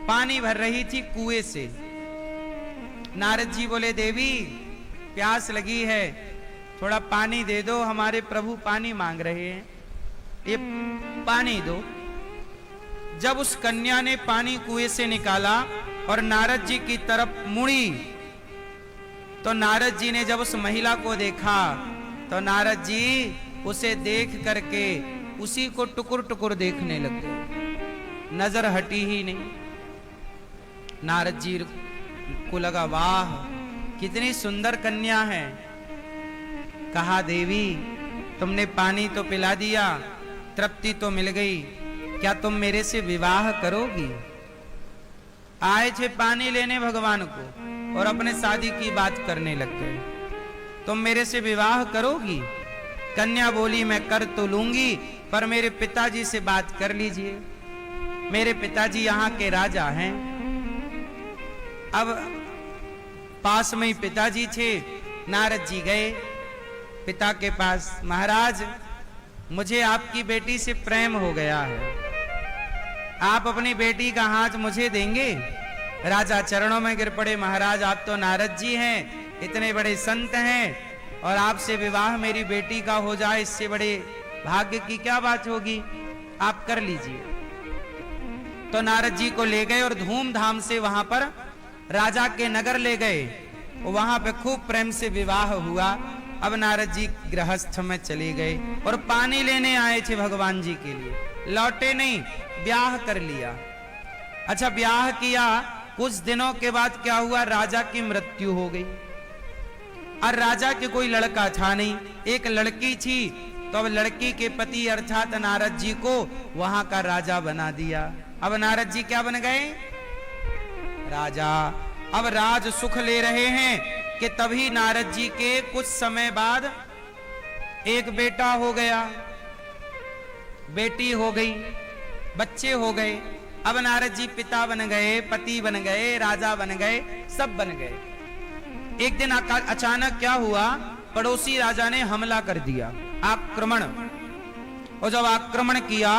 पानी भर रही थी कुएं से। नारद जी बोले, देवी प्यास लगी है, थोड़ा पानी दे दो, हमारे प्रभु पानी मांग रहे हैं, ये पानी दो। जब उस कन्या ने पानी कुएं से निकाला और नारद जी की तरफ मुड़ी, तो नारद जी ने जब उस महिला को देखा तो नारद जी उसे देख करके उसी को टुकुर टुकुर देखने लग गए, नजर हटी ही नहीं। नारद जी को लगा, वाह कितनी सुंदर कन्या है। कहा, देवी तुमने पानी तो पिला दिया, तृप्ति तो मिल गई, क्या तुम मेरे से विवाह करोगी? आए थे पानी लेने भगवान को और अपने शादी की बात करने लग गए। तुम मेरे से विवाह करोगी? कन्या बोली, मैं कर तो लूंगी, पर मेरे पिताजी से बात कर लीजिए, मेरे पिताजी यहाँ के राजा हैं। अब पास में ही पिताजी थे। नारद जी गए पिता के पास, महाराज मुझे आपकी बेटी से प्रेम हो गया है, आप अपनी बेटी का हाथ मुझे देंगे? राजा चरणों में गिर पड़े, महाराज आप तो नारद जी हैं, इतने बड़े संत हैं, और आपसे विवाह मेरी बेटी का हो जाए, इससे बड़े भाग्य की क्या बात होगी, आप कर लीजिए। तो नारद जी को ले गए और धूमधाम से वहां पर राजा के नगर ले गए, वहां पे खूब प्रेम से विवाह हुआ। अब नारद जी गृहस्थ में चले गए और पानी लेने आए थे भगवान जी के लिए, लौटे नहीं, ब्याह कर लिया। अच्छा, ब्याह किया, कुछ दिनों के बाद क्या हुआ, राजा की मृत्यु हो गई। और राजा के कोई लड़का था नहीं, एक लड़की थी, तो अब लड़की के पति अर्थात नारद जी को वहां का राजा बना दिया। अब नारद जी क्या बन गए, राजा। अब राज सुख ले रहे हैं कि तभी नारद जी के कुछ समय बाद एक बेटा हो गया, बेटी हो गई, बच्चे हो गए। अब नारद जी पिता बन गए, पति बन गए, राजा बन गए, सब बन गए। एक दिन अचानक क्या हुआ, पड़ोसी राजा ने हमला कर दिया, आक्रमण। और जब आक्रमण किया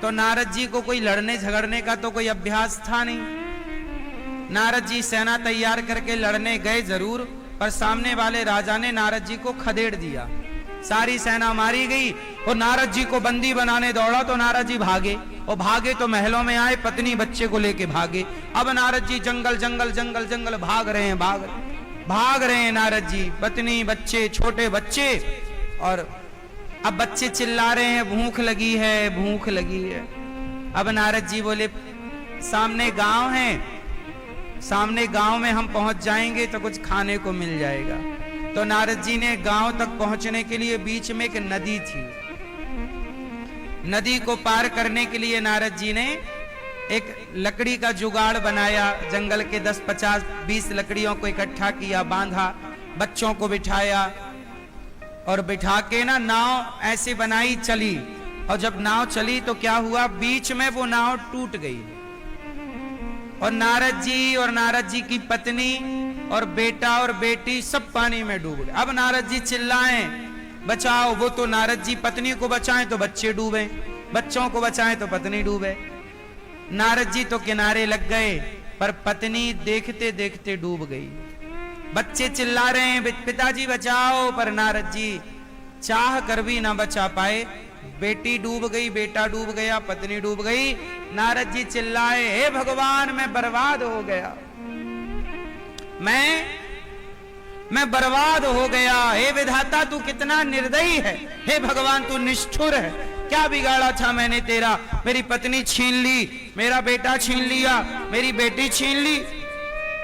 तो नारद जी को कोई लड़ने झगड़ने का तो कोई अभ्यास था नहीं। नारद जी सेना तैयार करके लड़ने गए जरूर, पर सामने वाले राजा ने नारद जी को खदेड़ दिया, सारी सेना मारी गई। और नारद जी को बंदी बनाने दौड़ा तो नारद जी भागे, और भागे तो महलों में आए, पत्नी बच्चे को लेके भागे। अब नारद जी जंगल जंगल जंगल जंगल भाग रहे हैं, भाग रहे हैं नारद जी, पत्नी बच्चे, छोटे बच्चे। और अब बच्चे चिल्ला रहे हैं, भूख लगी है, भूख लगी है। अब नारद जी बोले, सामने गांव है, सामने गांव में हम पहुंच जाएंगे तो कुछ खाने को मिल जाएगा। तो नारद जी ने गांव तक पहुंचने के लिए बीच में एक नदी थी, नदी को पार करने के लिए नारद जी ने एक लकड़ी का जुगाड़ बनाया, जंगल के 10, 50, 20 लकड़ियों को इकट्ठा किया, बांधा, बच्चों को बिठाया और बिठा के ना नाव ऐसे बनाई, चली। और जब नाव चली तो क्या हुआ, बीच में वो नाव टूट गई और नारद जी की पत्नी और बेटा और बेटी सब पानी में डूब गए। अब नारद जी चिल्लाएं, बचाओ। वो तो नारद जी पत्नी को बचाएं तो बच्चे डूबे, बच्चों को बचाएं तो पत्नी डूबे। नारद जी तो किनारे लग गए, पर पत्नी देखते देखते डूब गई। बच्चे चिल्ला रहे हैं, पिताजी बचाओ, पर नारद जी चाह कर भी ना बचा पाए। बेटी डूब गई, बेटा डूब गया, पत्नी डूब गई। नारद जी चिल्लाए, हे भगवान मैं बर्बाद हो गया, मैं बर्बाद हो गया। हे विधाता तू कितना निर्दयी है, हे भगवान तू निष्ठुर है, क्या बिगाड़ा था मैंने तेरा, मेरी पत्नी छीन ली, मेरा बेटा छीन लिया, मेरी बेटी छीन ली।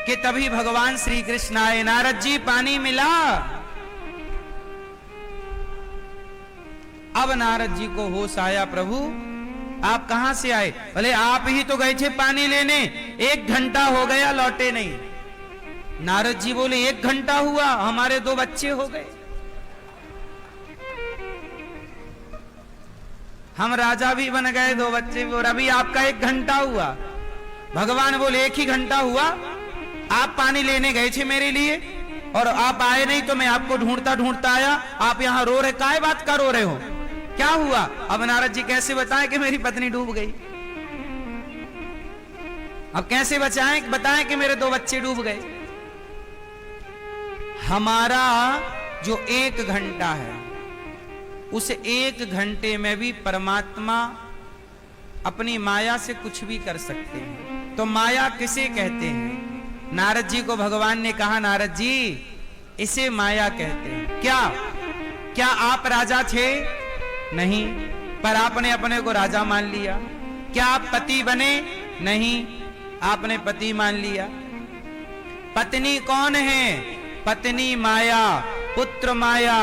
कि तभी भगवान श्री कृष्ण आए, नारद जी पानी मिला। अब नारद जी को होश आया, प्रभु आप कहां से आए? बोले आप ही तो गए थे पानी लेने, 1 घंटा हो गया लौटे नहीं। नारद जी बोले 1 घंटा हुआ, हमारे 2 बच्चे हो गए, हम राजा भी बन गए, 2 बच्चे भी, और अभी आपका 1 घंटा हुआ। भगवान बोले 1 ही घंटा हुआ, आप पानी लेने गए थे मेरे लिए और आप आए नहीं, तो मैं आपको ढूंढता ढूंढता आया, आप यहाँ रो रहे, काय बात का रो रहे हो, क्या हुआ? अब नारद जी कैसे बताएं कि मेरी पत्नी डूब गई। अब कैसे बचाएं, बताएं कि मेरे 2 बच्चे डूब गए। हमारा जो 1 घंटा है, उस 1 घंटे में भी परमात्मा अपनी माया से कुछ भी कर सकते हैं। तो माया किसे कहते हैं? नारद जी को भगवान ने कहा, नारद जी इसे माया कहते हैं। क्या आप राजा थे? नहीं, पर आपने अपने को राजा मान लिया। क्या आप पति बने? नहीं, आपने पति मान लिया। पत्नी कौन है? पत्नी माया, पुत्र माया,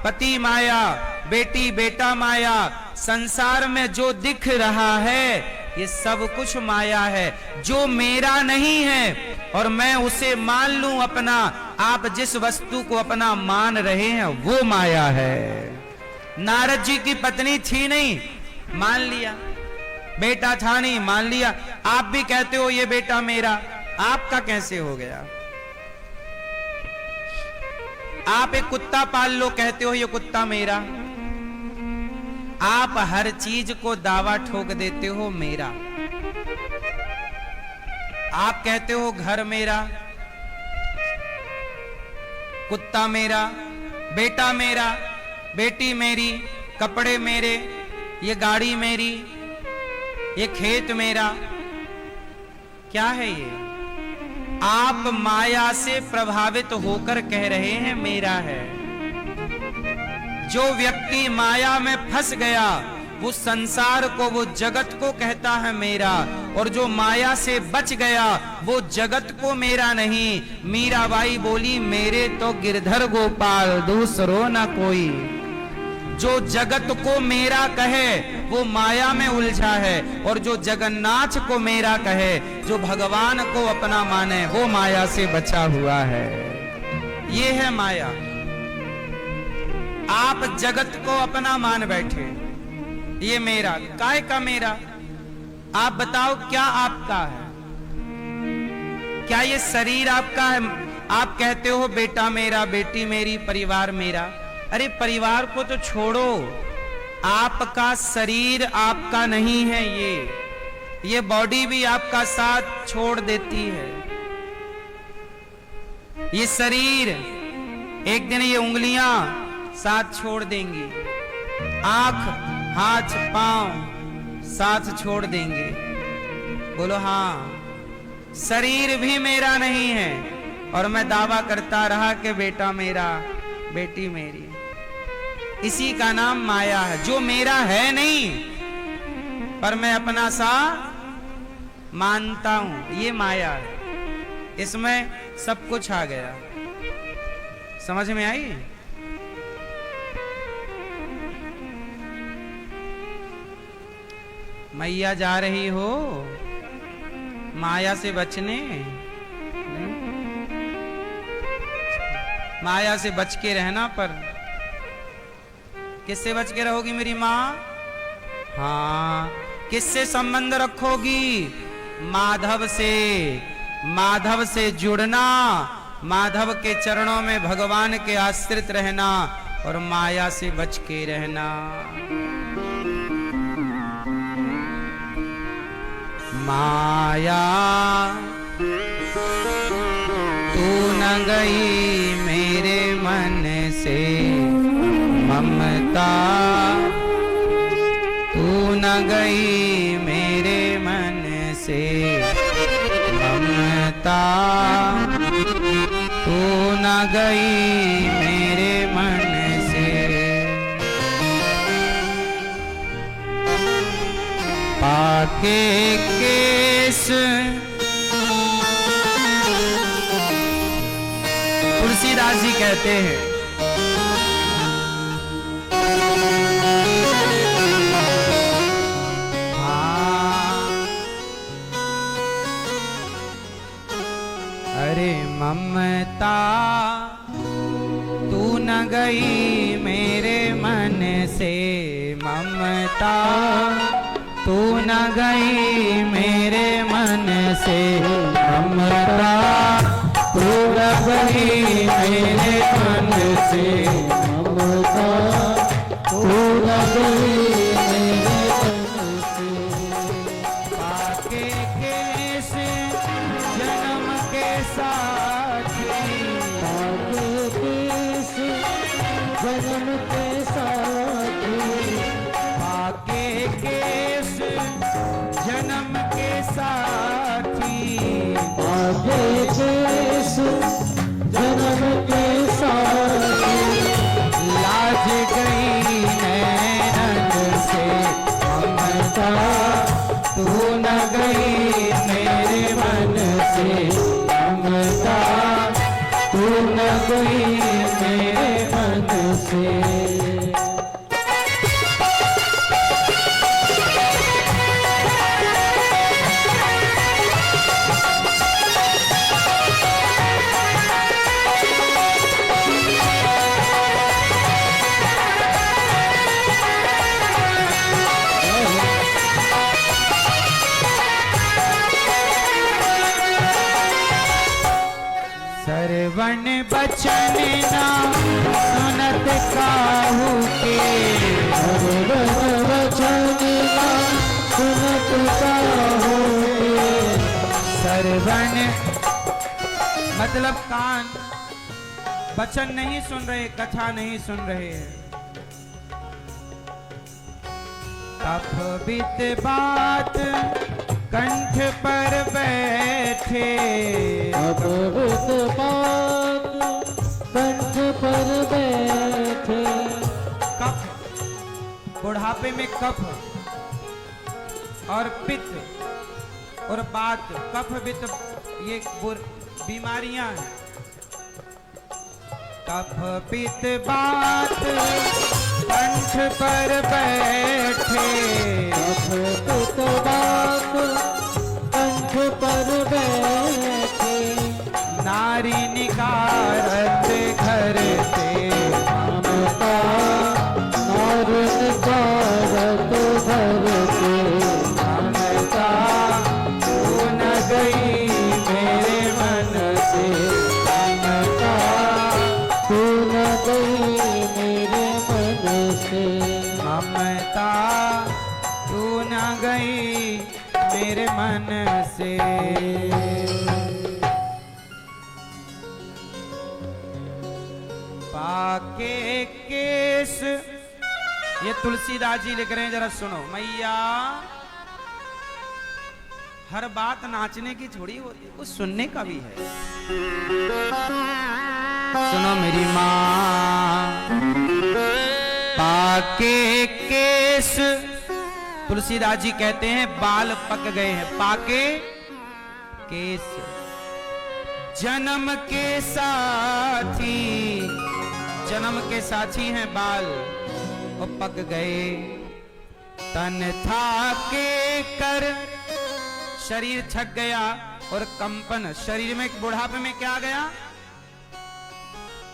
पति माया, बेटी बेटा माया। संसार में जो दिख रहा है ये सब कुछ माया है, जो मेरा नहीं है और मैं उसे मान लूं अपना। आप जिस वस्तु को अपना मान रहे हैं वो माया है। नारद जी की पत्नी थी नहीं, मान लिया। बेटा था नहीं, मान लिया। आप भी कहते हो ये बेटा मेरा, आपका कैसे हो गया? आप एक कुत्ता पाल लो, कहते हो ये कुत्ता मेरा। आप हर चीज को दावा ठोक देते हो मेरा। आप कहते हो घर मेरा, कुत्ता मेरा, बेटा मेरा, बेटी मेरी, कपड़े मेरे, ये गाड़ी मेरी, ये खेत मेरा। क्या है ये? आप माया से प्रभावित होकर कह रहे हैं मेरा है। जो व्यक्ति माया में फंस गया वो संसार को, वो जगत को कहता है मेरा, और जो माया से बच गया वो जगत को मेरा नहीं। मीराबाई बोली, मेरे तो गिरधर गोपाल दूसरो न कोई। जो जगत को मेरा कहे वो माया में उलझा है, और जो जगन्नाथ को मेरा कहे, जो भगवान को अपना माने, वो माया से बचा हुआ है। ये है माया। आप जगत को अपना मान बैठे, ये मेरा। काय का मेरा? आप बताओ क्या आपका है? क्या ये शरीर आपका है? आप कहते हो बेटा मेरा, बेटी मेरी, परिवार मेरा। अरे परिवार को तो छोड़ो, आपका शरीर आपका नहीं है। ये बॉडी भी आपका साथ छोड़ देती है। ये शरीर एक दिन, ये उंगलियां साथ छोड़ देंगी, आंख, हाथ, पांव साथ छोड़ देंगे। बोलो हाँ, शरीर भी मेरा नहीं है और मैं दावा करता रहा कि बेटा मेरा, बेटी मेरी। इसी का नाम माया है, जो मेरा है नहीं पर मैं अपना सा मानता हूं, ये माया है। इसमें सब कुछ आ गया। समझ में आई? मैया जा रही हो माया से बचने, माया से बच के रहना। पर किससे बच के रहोगी मेरी माँ? हाँ, किससे संबंध रखोगी? माधव से। माधव से जुड़ना, माधव के चरणों में भगवान के आश्रित रहना और माया से बच के रहना। माया तू न गई मेरे मन से, ममता तू न गई मेरे मन से, ममता तू न गई मेरे मन से। पाके केस तुलसीदास जी कहते हैं, अरे ममता तू न गई मेरे मन से, ममता तू न गई मेरे मन से, ममता तू न गई मेरे मन से, ममता तू न गई मेरे मन से। पाके केस साथी, भाग्य केस जन्म के साथी, भाग्य केस जन्म के साथी, भाग्य केस जन्म के साथी, लाज गई नैनन से ममता, तू न गई मेरे मन से ममता, तू न गई मेरे मन से। सरवण बचन ना सुनत काहू के, सरवण बचन ना सुनत काहू के, सरवण मतलब कान, वचन नहीं सुन रहे, कथा नहीं सुन रहे हैं। कफबित बात कंठ पर बैठे, कफबित बात कंठ पर बैठे, कफ बुढ़ापे में कफ और पित्त और बात, कफ पित्त ये बीमारियां हैं। कफ पित्त बात कंठ पर बैठे, कफबित बात कंठ पर बैठे, नारी निकारत घर से ममता, नार निकारत घर से ममता, तू न गई मेरे मन से ममता, तू न गई मेरे मन से ममता, तू न गई मेरे मन से। पाके केस, ये तुलसीदास जी लिख रहे हैं, जरा सुनो। मैया हर बात नाचने की थोड़ी होती है, कुछ सुनने का भी है। सुनो मेरी माँ, पाके केस, तुलसीदास जी कहते हैं बाल पक गए हैं। पाके केस जन्म के साथी, जन्म के साथी हैं बाल, वो पक गए। तन था के कर, शरीर थक गया और कंपन, शरीर में बुढ़ापे में क्या आ गया?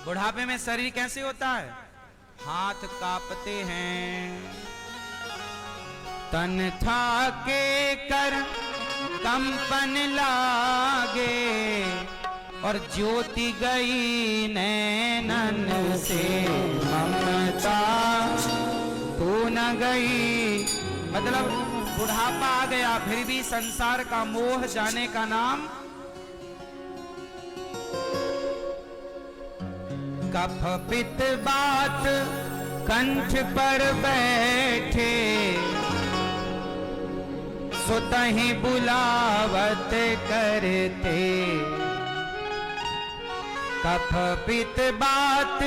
बुढ़ापे में शरीर कैसे होता है? हाथ कांपते हैं। तन था के कर कंपन लागे, और ज्योति गई नैनन से ममता, तू न गई। मतलब बुढ़ापा आ गया, फिर भी संसार का मोह जाने का नाम। कफ पित्त बात कंठ पर बैठे, सुतहि बुलावत करते। कफ पित्त बात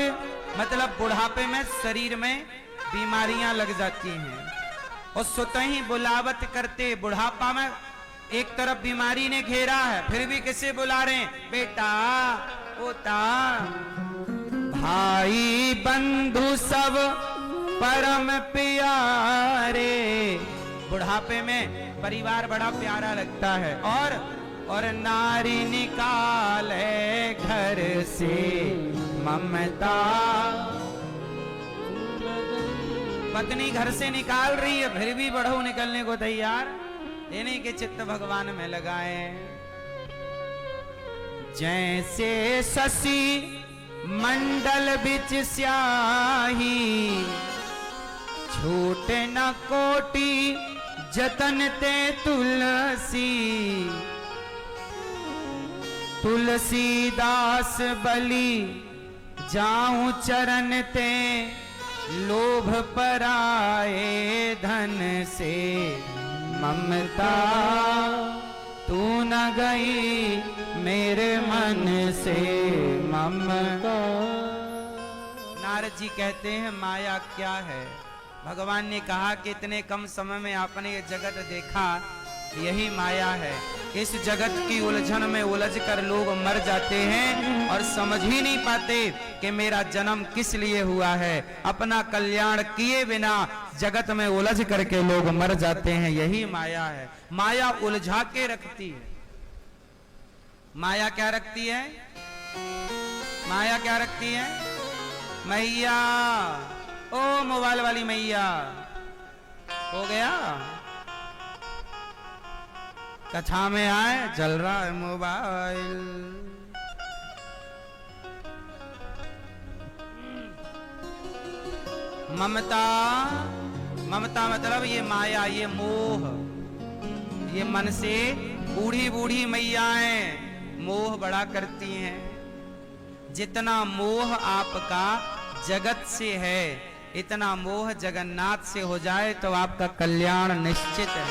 मतलब बुढ़ापे में शरीर में बीमारियां लग जाती हैं, और सुतहि बुलावत करते। बुढ़ापा में एक तरफ बीमारी ने घेरा है, फिर भी किसे बुला रहे हैं? बेटा, पोता, भाई बंधु सब परम प्यारे। बुढ़ापे में परिवार बड़ा प्यारा लगता है। और नारी निकाले घर से ममता, पत्नी घर से निकाल रही है, फिर भी बढ़ो निकलने को तैयार, देने के चित्त भगवान में लगाए। जैसे शशि मंडल बिच स्याही, छूट न कोटि जतन ते तुलसी। तुलसीदास बलि जाऊं चरण ते, लोभ पराए धन से ममता तू न गई मेरे मन से ममता। नारद जी कहते हैं माया क्या है। भगवान ने कहा कि इतने कम समय में आपने ये जगत देखा, यही माया है। इस जगत की उलझन में उलझ कर लोग मर जाते हैं और समझ ही नहीं पाते कि मेरा जन्म किस लिए हुआ है। अपना कल्याण किए बिना जगत में उलझ करके लोग मर जाते हैं, यही माया है। माया उलझा के रखती है। माया क्या रखती है? माया क्या रखती है? मैया, ओ मोबाइल वाली मैया, हो गया? कथा में आए, चल रहा है मोबाइल। ममता, ममता मतलब ये माया, ये मोह, ये मन से बूढ़ी बूढ़ी मैयाएं मोह बड़ा करती हैं। जितना मोह आपका जगत से है, इतना मोह जगन्नाथ से हो जाए तो आपका कल्याण निश्चित है।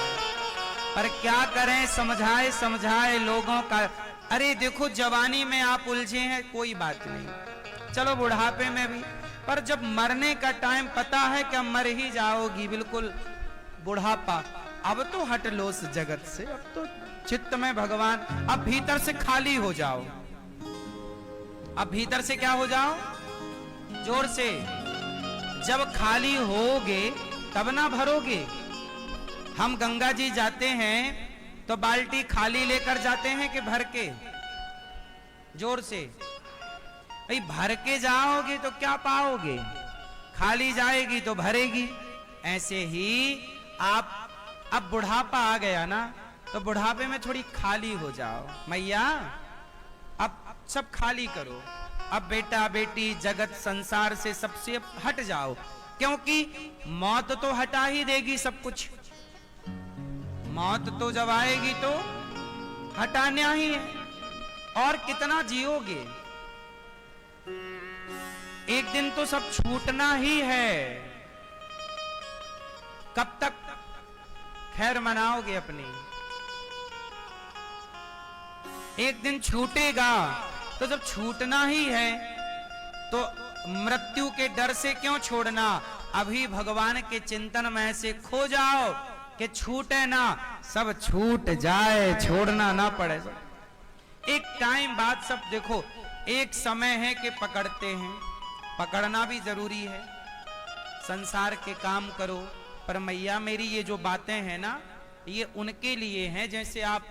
पर क्या करें, समझाए समझाए लोगों का। अरे देखो, जवानी में आप उलझे हैं कोई बात नहीं, चलो बुढ़ापे में भी, पर जब मरने का टाइम पता है कि मर ही जाओगी, बिल्कुल बुढ़ापा, अब तो हट लो उस जगत से। अब तो चित्त में भगवान, अब भीतर से खाली हो जाओ। अब भीतर से क्या हो जाओ? जोर से। जब खाली होगे तब ना भरोगे। हम गंगा जी जाते हैं तो बाल्टी खाली लेकर जाते हैं कि भर के? जोर से। भाई भर के जाओगे तो क्या पाओगे? खाली जाएगी तो भरेगी। ऐसे ही आप, अब बुढ़ापा आ गया ना, तो बुढ़ापे में थोड़ी खाली हो जाओ। मैया अब सब खाली करो। अब बेटा बेटी जगत संसार से सबसे हट जाओ, क्योंकि मौत तो हटा ही देगी सब कुछ। मौत तो जब आएगी तो हटाना ही है, और कितना जियोगे? एक दिन तो सब छूटना ही है। कब तक खैर मनाओगे अपनी? एक दिन छूटेगा, तो जब छूटना ही है तो मृत्यु के डर से क्यों छोड़ना? अभी भगवान के चिंतन में से खो जाओ कि छूटे ना, सब छूट जाए, छोड़ना ना पड़े। एक टाइम बाद सब देखो, एक समय है कि पकड़ते हैं, पकड़ना भी जरूरी है। संसार के काम करो, पर मैया मेरी ये जो बातें हैं ना, ये उनके लिए हैं। जैसे आप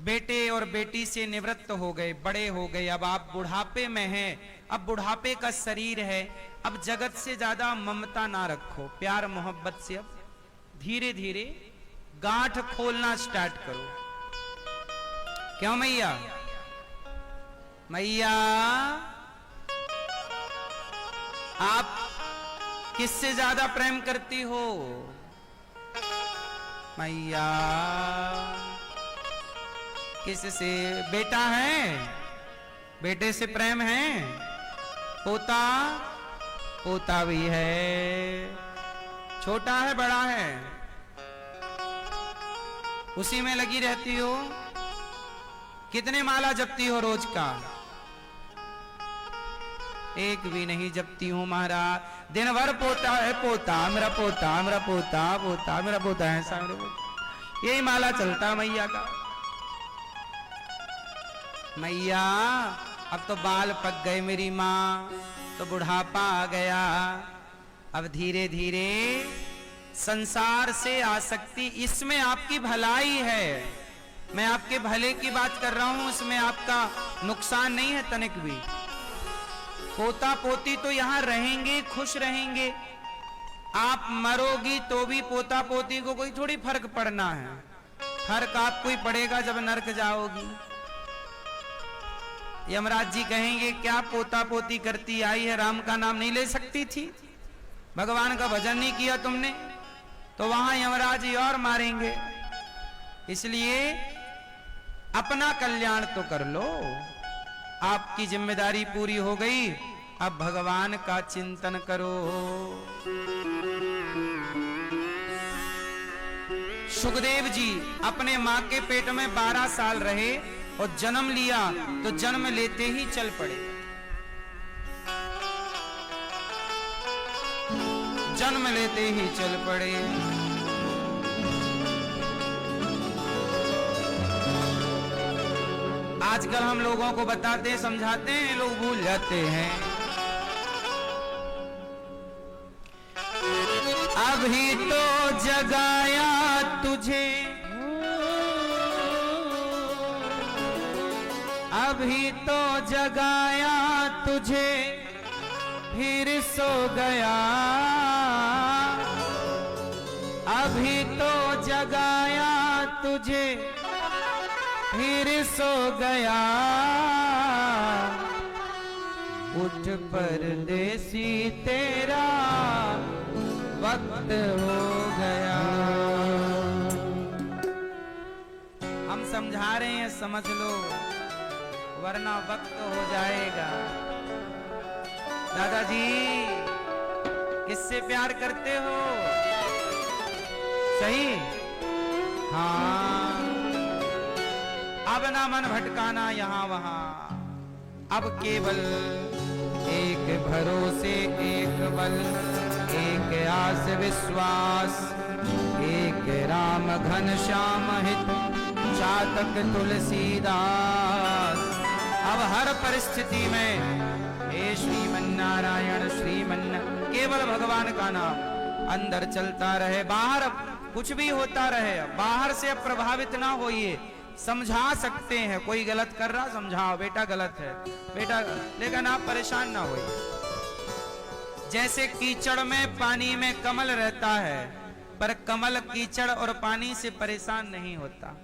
बेटे और बेटी से निवृत्त हो गए, बड़े हो गए, अब आप बुढ़ापे में हैं, अब बुढ़ापे का शरीर है, अब जगत से ज्यादा ममता ना रखो, प्यार मोहब्बत से अब धीरे धीरे गांठ खोलना स्टार्ट करो। क्यों मैया? मैया आप किससे ज्यादा प्रेम करती हो? मैया किससे? बेटा है, बेटे से प्रेम है, पोता, पोता भी है, छोटा है बड़ा है, उसी में लगी रहती हो। कितने माला जपती हो रोज का? एक भी नहीं जपती हूं महाराज। दिन भर पोता है, पोता मेरा, पोता मेरा, पोता पोता मेरा, पोता है सा मेरे पोता, यही माला चलता मैया का। मैया अब तो बाल पक गए मेरी माँ, तो बुढ़ापा आ गया, अब धीरे धीरे संसार से आसक्ति, इसमें आपकी भलाई है, मैं आपके भले की बात कर रहा हूं, इसमें आपका नुकसान नहीं है तनिक भी। पोता पोती तो यहां रहेंगे, खुश रहेंगे, आप मरोगी तो भी पोता पोती को कोई थोड़ी फर्क पड़ना है। फर्क आपको ही पड़ेगा जब नरक जाओगी। यमराज जी कहेंगे क्या पोता पोती करती आई है, राम का नाम नहीं ले सकती थी, भगवान का भजन नहीं किया तुमने, तो वहां यमराज जी और मारेंगे। इसलिए अपना कल्याण तो कर लो। आपकी जिम्मेदारी पूरी हो गई, अब भगवान का चिंतन करो। सुखदेव जी अपने मां के पेट में 12 साल रहे और जन्म लिया तो जन्म लेते ही चल पड़े। जन्म लेते ही चल पड़े। आजकल हम लोगों को बताते समझाते हैं, लोग भूल जाते हैं। अभी तो जगाया तुझे, अभी तो जगाया तुझे, फिर सो गया। अभी तो जगाया तुझे, फिर सो गया। उठ परदेसी तेरा वक्त हो गया। हम समझा रहे हैं, समझ लो, वरना वक्त हो जाएगा। दादाजी किससे प्यार करते हो? सही? हाँ। अब ना मन भटकाना यहाँ वहां, अब केवल एक भरोसे, एक बल, एक आस विश्वास, एक राम घन श्याम हित चातक तुलसीदास। अब हर परिस्थिति में हे श्रीमन्नारायण केवल भगवान का नाम अंदर चलता रहे, बाहर कुछ भी होता रहे, बाहर से अब प्रभावित ना होइए। समझा सकते हैं, कोई गलत कर रहा समझाओ, बेटा गलत है बेटा, लेकिन आप परेशान ना होइए। जैसे कीचड़ में पानी में कमल रहता है, पर कमल कीचड़ और पानी से परेशान नहीं होता।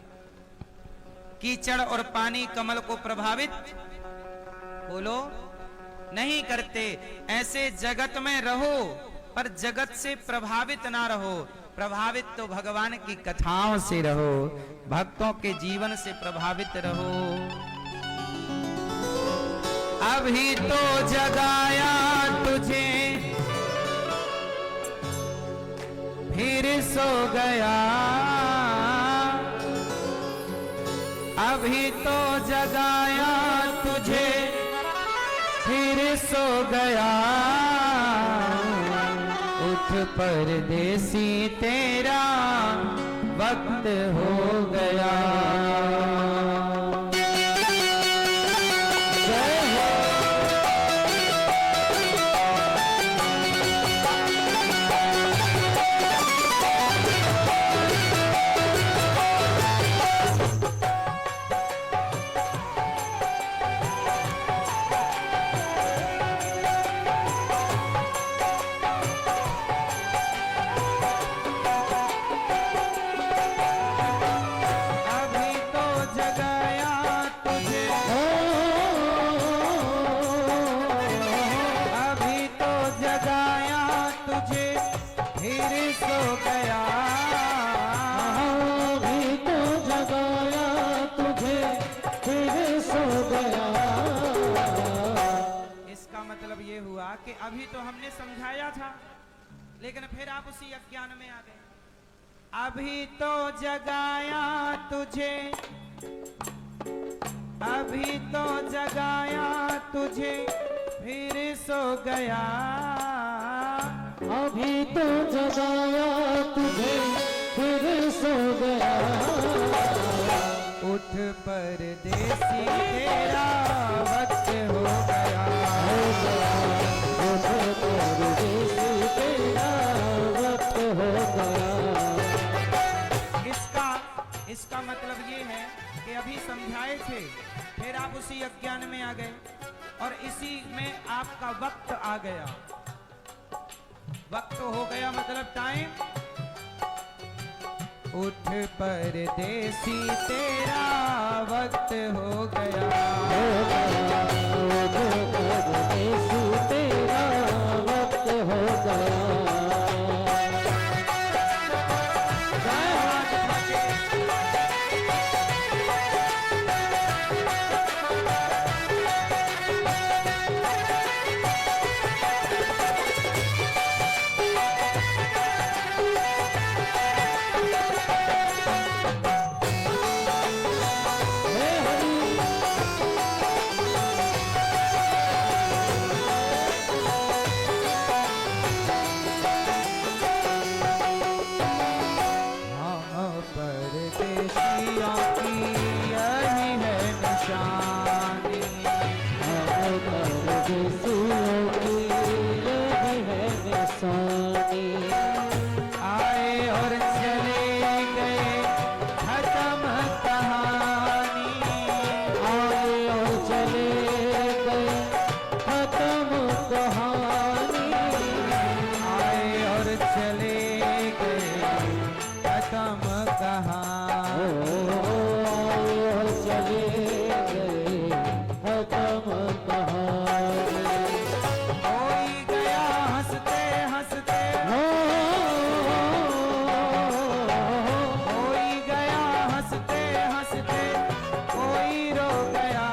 कीचड़ और पानी कमल को प्रभावित बोलो नहीं करते। ऐसे जगत में रहो, पर जगत से प्रभावित ना रहो। प्रभावित तो भगवान की कथाओं से रहो, भक्तों के जीवन से प्रभावित रहो। अभी तो जगाया तुझे, फिर सो गया। अभी तो जगाया तुझे, फिर सो गया। उठ परदेसी तेरा वक्त हो गया। जय हो। कि अभी तो हमने समझाया था, लेकिन फिर आप उसी अज्ञान में आ गए। अभी तो जगाया तुझे, अभी तो जगाया तुझे, फिर सो गया। अभी तो जगाया तुझे, फिर सो गया। उठ परदेसी तेरा वक्त हो गया। उठ परदेसी तेरा वक्त हो गया। इसका मतलब ये है कि अभी समझाए थे, फिर आप उसी अज्ञान में आ गए और इसी में आपका वक्त आ गया। वक्त हो गया मतलब टाइम। उठ परदेसी तेरा वक्त हो गया। उठ परदेसी तेरा वक्त हो गया। परदेशियों की यही है निशानी। हम परदेसियों की यही है निशानी। आए और चले गए खत्म कहानी। आए और चले गए खत्म कहानी। आए और चले गए खत्म कहानी। आए और चले गए खत्म कहानी। कोई गया हंसते हंसते, कोई गया हंसते हंसते, कोई रो गया।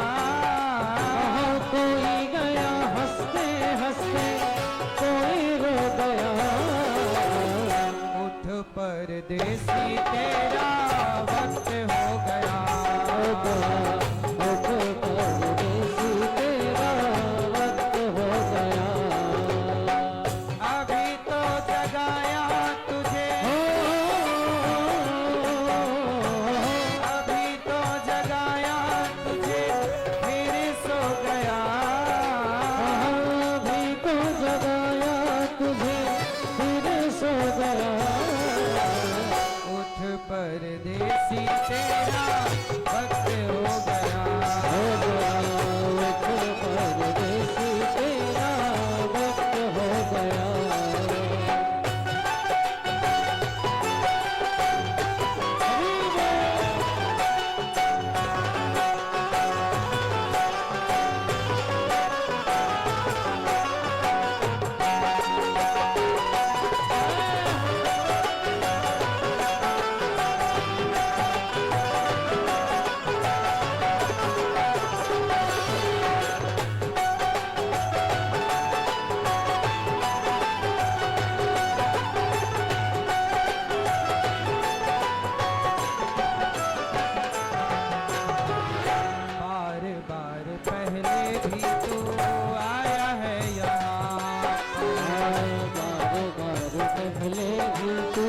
कोई गया हंसते हंसते, कोई रो गया। उठ परदेसी तेरा वक्त हो गया। उठ परदेसी तेरा वक्त हो गया। अभी तो जगाया तुझे, अभी तो जगाया तुझे, फिर सो गया। अभी तो जगाया तुझे, फिर सो गया। उठ परदेसी तेरा वक्त हो गया। हो गया। उठ परदेसी तेरा वक्त हो गया। बार बार पहले भी तो आया है यहाँ। बार बार पहले भी तू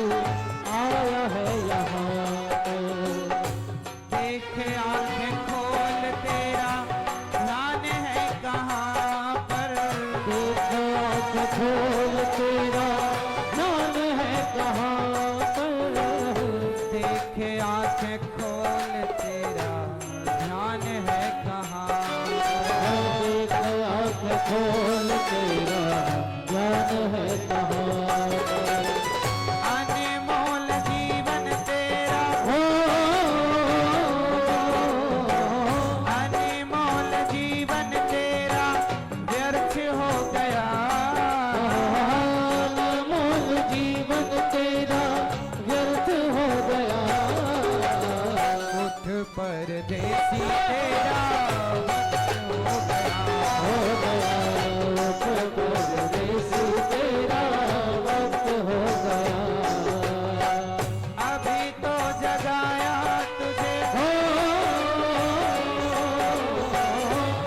आया है यहाँ। देखे आंखें खोल तेरा ध्यान है कहाँ पर। देखो आँख खोल तेरा ध्यान है कहाँ पर। देखे आंखें खोल तेरा ध्यान है कहाँ। देख आँख खोल तेरा ध्यान है कहाँ पर। अनमोल जीवन तेरा, अनमोल जीवन तेरा व्यर्थ हो गया। अनमोल जीवन तेरा व्यर्थ हो गया। उठ परदेसी तेरा वक्त हो गया। हो गया। उठ परदेसी तेरा वक्त हो गया। अभी तो जगाया तुझे,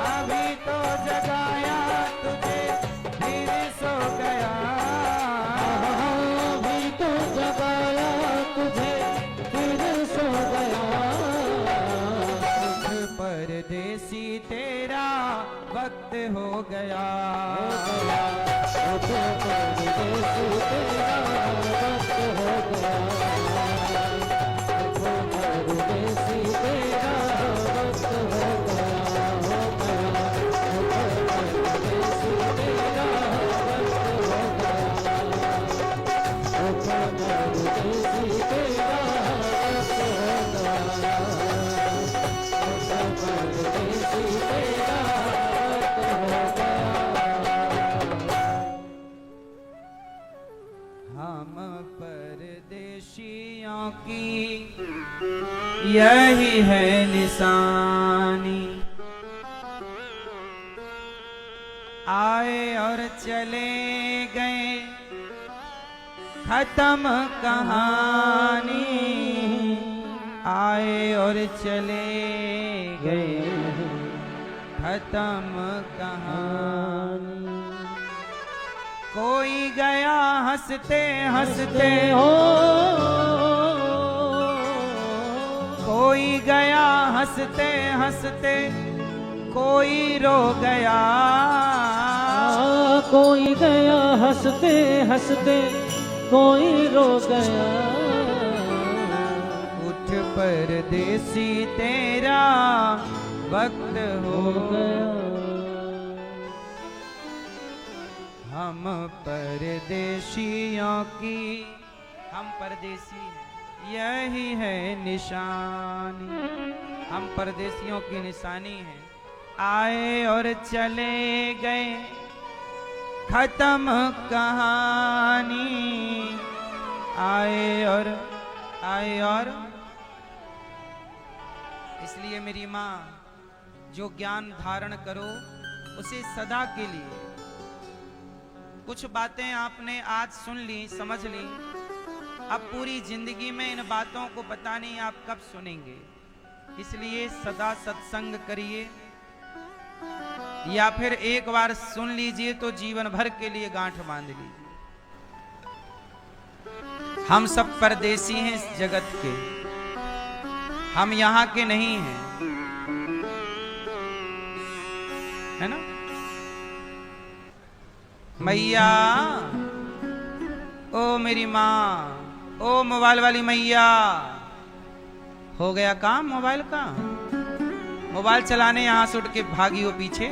अभी तो जगाया तुझे, फिर सो गया। अभी तो जगाया तुझे, फिर सो गया। उठ परदेसी तेरा वक्त हो गया। उठ परदेसी तेरा वक्त हो गया। उठ परदेसी तेरा वक्त हो गया। हो गया। उठ परदेसी तेरा वक्त हो गया। उठ परदेसी तेरा वक्त हो गया। उठ परदेसी तेरा वक्त हो गया। हम परदेशियों की यही है निशानी। आए और चले गए खत्म कहानी। आए और चले गए खत्म कहानी। कोई गया हंसते हंसते हो कोई गया हंसते हंसते कोई रो गया, कोई गया हंसते हंसते कोई रो गया। उठ परदेसी तेरा वक्त हो गया। हम परदेशियों की, हम परदेसी हैं, यही है निशानी। हम परदेसियों की निशानी है। आए और चले गए, खत्म कहानी। आए और इसलिए मेरी माँ, जो ज्ञान धारण करो उसे सदा के लिए। कुछ बातें आपने आज सुन ली, समझ ली, अब पूरी जिंदगी में इन बातों को पता नहीं आप कब सुनेंगे। इसलिए सदा सत्संग करिए, या फिर एक बार सुन लीजिए तो जीवन भर के लिए गांठ बांध लीजिए। हम सब परदेसी हैं इस जगत के, हम यहां के नहीं हैं, है ना मैया? ओ मेरी माँ, ओ मोबाइल वाली मैया, हो गया काम मोबाइल का? मोबाइल चलाने यहां से उठ के भागी हो पीछे।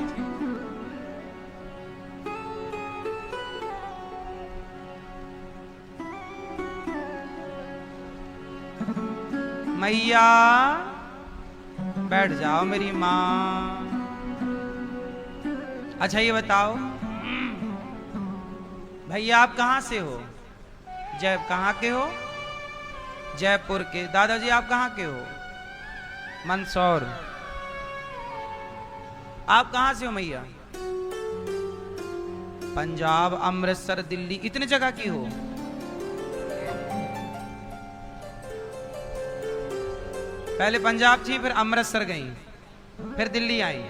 मैया बैठ जाओ मेरी माँ। अच्छा ये बताओ भैया, आप कहां से हो? कहाँ के हो? जयपुर के। दादाजी आप कहाँ के हो? मंदसौर। आप कहां से हो मैया? पंजाब, अमृतसर, दिल्ली, इतने जगह की हो? पहले पंजाब थी, फिर अमृतसर गई, फिर दिल्ली आई।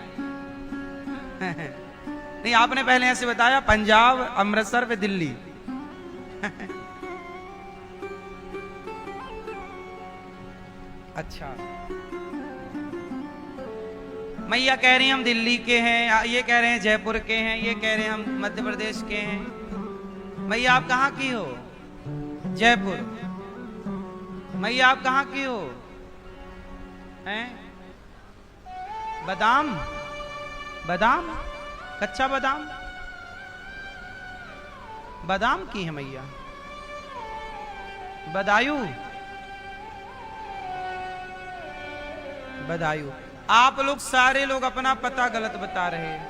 नहीं, आपने पहले ऐसे बताया पंजाब, अमृतसर, फिर दिल्ली। अच्छा, मैया कह रही हैं हम दिल्ली के हैं, ये कह रहे हैं जयपुर के हैं, ये कह रहे हैं हम मध्य प्रदेश के हैं। मैया आप कहाँ की हो? जयपुर। मैया आप कहाँ की हो? हैं? बादाम, बादाम, कच्चा बादाम, बादाम की है मैया। बदायूं, बदायूं। आप लोग सारे लोग अपना पता गलत बता रहे हैं।